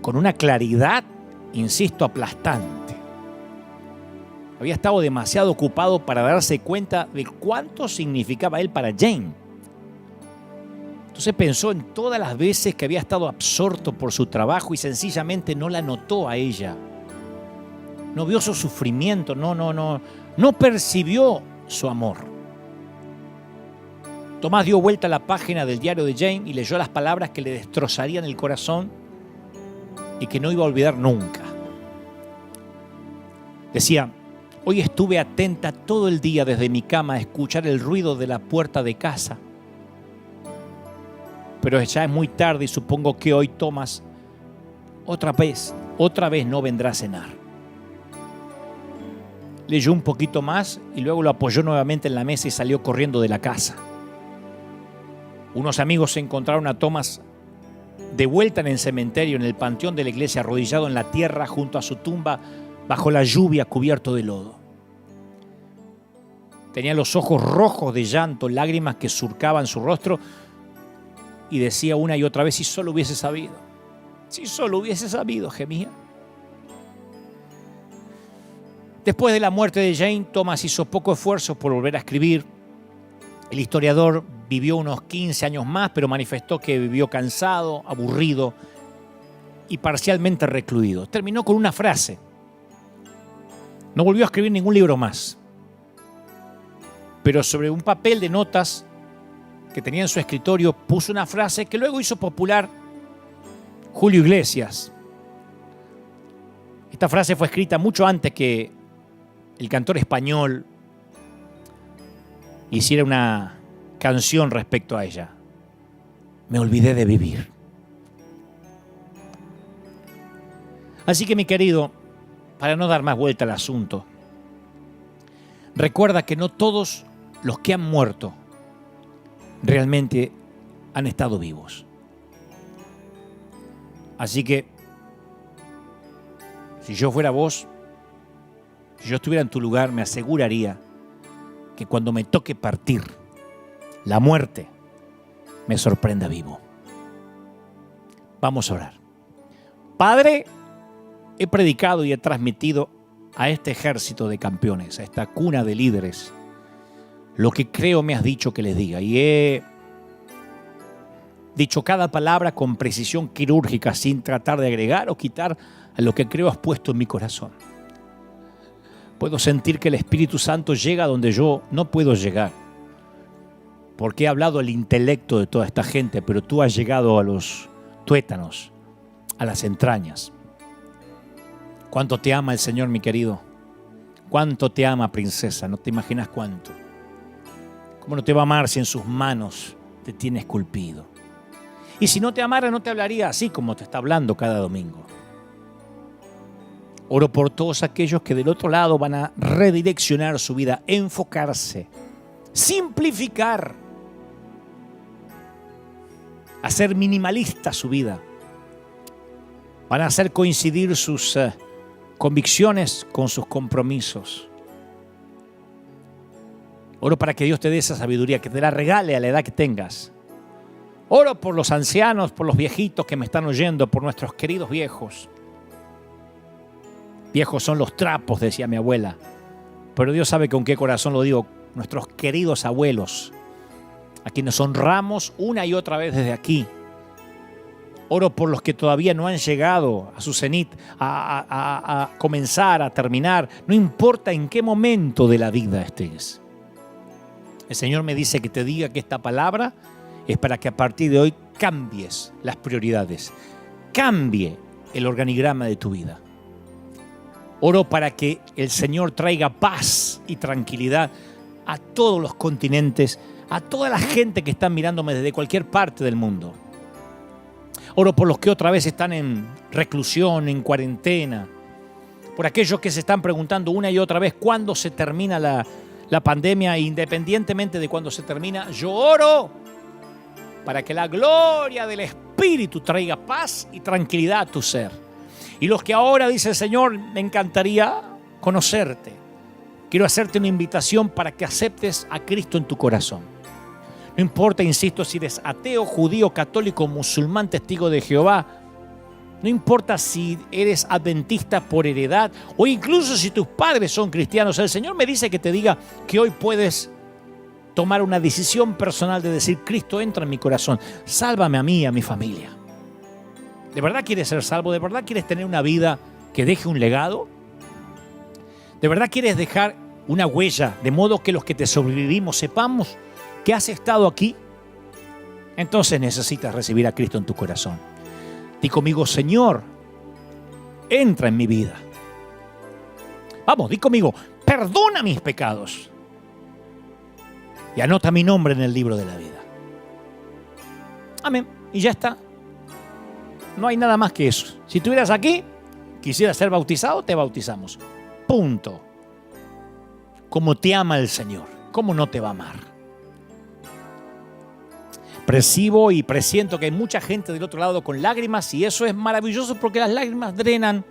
con una claridad, insisto, aplastante. Había estado demasiado ocupado para darse cuenta de cuánto significaba él para Jane. Entonces pensó en todas las veces que había estado absorto por su trabajo y sencillamente no la notó a ella. No vio su sufrimiento, no percibió su amor. Tomás dio vuelta a la página del diario de Jane y leyó las palabras que le destrozarían el corazón y que no iba a olvidar nunca. Decía: hoy estuve atenta todo el día desde mi cama a escuchar el ruido de la puerta de casa. Pero ya es muy tarde y supongo que hoy Thomas otra vez no vendrá a cenar. Leyó un poquito más y luego lo apoyó nuevamente en la mesa y salió corriendo de la casa. Unos amigos encontraron a Thomas de vuelta en el cementerio, en el panteón de la iglesia, arrodillado en la tierra junto a su tumba, bajo la lluvia, cubierto de lodo. Tenía los ojos rojos de llanto, lágrimas que surcaban su rostro, y decía una y otra vez: si solo hubiese sabido, si solo hubiese sabido, gemía. Después de la muerte de Jane, Thomas hizo poco esfuerzo por volver a escribir. El historiador vivió unos 15 años más, pero manifestó que vivió cansado, aburrido y parcialmente recluido. Terminó con una frase. No volvió a escribir ningún libro más. Pero sobre un papel de notas que tenía en su escritorio puso una frase que luego hizo popular Julio Iglesias. Esta frase fue escrita mucho antes que el cantor español hiciera una canción respecto a ella. Me olvidé de vivir. Así que, mi querido, para no dar más vuelta al asunto, recuerda que no todos los que han muerto realmente han estado vivos. Así que, si yo fuera vos, si yo estuviera en tu lugar, me aseguraría que cuando me toque partir, la muerte me sorprenda vivo. Vamos a orar. Padre, he predicado y he transmitido a este ejército de campeones, a esta cuna de líderes, lo que creo me has dicho que les diga. Y he dicho cada palabra con precisión quirúrgica, sin tratar de agregar o quitar a lo que creo has puesto en mi corazón. Puedo sentir que el Espíritu Santo llega donde yo no puedo llegar, porque he hablado al intelecto de toda esta gente, pero tú has llegado a los tuétanos, a las entrañas. ¿Cuánto te ama el Señor, mi querido? ¿Cuánto te ama, princesa? No te imaginas cuánto. ¿Cómo no te va a amar si en sus manos te tiene esculpido? Y si no te amara, no te hablaría así como te está hablando cada domingo. Oro por todos aquellos que del otro lado van a redireccionar su vida, enfocarse, simplificar, hacer minimalista su vida. Van a hacer coincidir sus convicciones con sus compromisos. Oro para que Dios te dé esa sabiduría, que te la regale a la edad que tengas. Oro por los ancianos, por los viejitos que me están oyendo, por nuestros queridos viejos. Viejos son los trapos, decía mi abuela. Pero Dios sabe con qué corazón lo digo. Nuestros queridos abuelos, a quienes honramos una y otra vez desde aquí. Oro por los que todavía no han llegado a su cenit, a comenzar, a terminar. No importa en qué momento de la vida estés. El Señor me dice que te diga que esta palabra es para que a partir de hoy cambies las prioridades. Cambie el organigrama de tu vida. Oro para que el Señor traiga paz y tranquilidad a todos los continentes, a toda la gente que está mirándome desde cualquier parte del mundo. Oro por los que otra vez están en reclusión, en cuarentena, por aquellos que se están preguntando una y otra vez cuándo se termina la pandemia, independientemente de cuándo se termina. Yo oro para que la gloria del Espíritu traiga paz y tranquilidad a tu ser. Y los que ahora, dice el Señor, me encantaría conocerte. Quiero hacerte una invitación para que aceptes a Cristo en tu corazón. No importa, insisto, si eres ateo, judío, católico, musulmán, testigo de Jehová. No importa si eres adventista por heredad o incluso si tus padres son cristianos. El Señor me dice que te diga que hoy puedes tomar una decisión personal de decir: Cristo, entra en mi corazón. Sálvame a mí y a mi familia. ¿De verdad quieres ser salvo? ¿De verdad quieres tener una vida que deje un legado? ¿De verdad quieres dejar una huella de modo que los que te sobrevivimos sepamos que has estado aquí? Entonces necesitas recibir a Cristo en tu corazón. Di conmigo: Señor, entra en mi vida. Vamos, di conmigo: perdona mis pecados y anota mi nombre en el libro de la vida. Amén. Y ya está. No hay nada más que eso. Si estuvieras aquí, quisieras ser bautizado, te bautizamos. Punto. Como te ama el Señor, ¿cómo no te va a amar? percibo y presiento que hay mucha gente del otro lado con lágrimas y eso es maravilloso porque las lágrimas drenan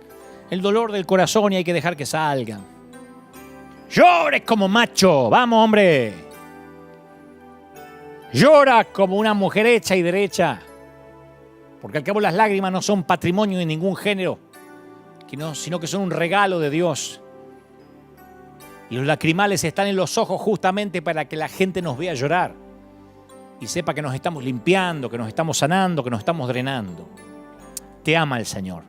el dolor del corazón y hay que dejar que salgan. Llores como macho, vamos hombre. Llora como una mujer hecha y derecha. Porque al cabo las lágrimas no son patrimonio de ningún género, sino que son un regalo de Dios. Y los lacrimales están en los ojos justamente para que la gente nos vea llorar y sepa que nos estamos limpiando, que nos estamos sanando, que nos estamos drenando. Te ama el Señor.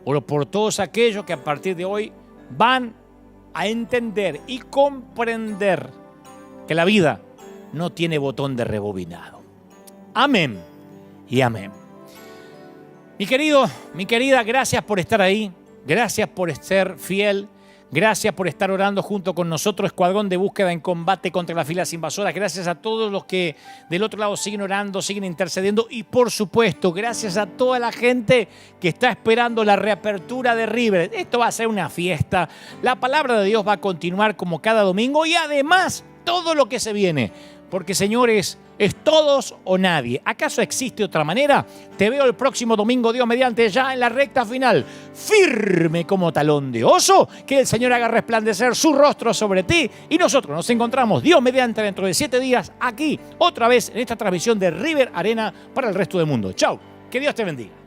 Oro por todos aquellos que a partir de hoy van a entender y comprender que la vida no tiene botón de rebobinado. Amén y amén. Mi querido, mi querida, gracias por estar ahí. Gracias por ser fiel. Gracias por estar orando junto con nosotros, Escuadrón de Búsqueda en Combate contra las Filas Invasoras. Gracias a todos los que del otro lado siguen orando, siguen intercediendo. Y por supuesto, gracias a toda la gente que está esperando la reapertura de River. Esto va a ser una fiesta. La palabra de Dios va a continuar como cada domingo y además todo lo que se viene. Porque, señores, es todos o nadie. ¿Acaso existe otra manera? Te veo el próximo domingo, Dios mediante, ya en la recta final. Firme como talón de oso. Que el Señor haga resplandecer su rostro sobre ti. Y nosotros nos encontramos, Dios mediante, dentro de 7 días, aquí, otra vez, en esta transmisión de River Arena para el resto del mundo. Chau. Que Dios te bendiga.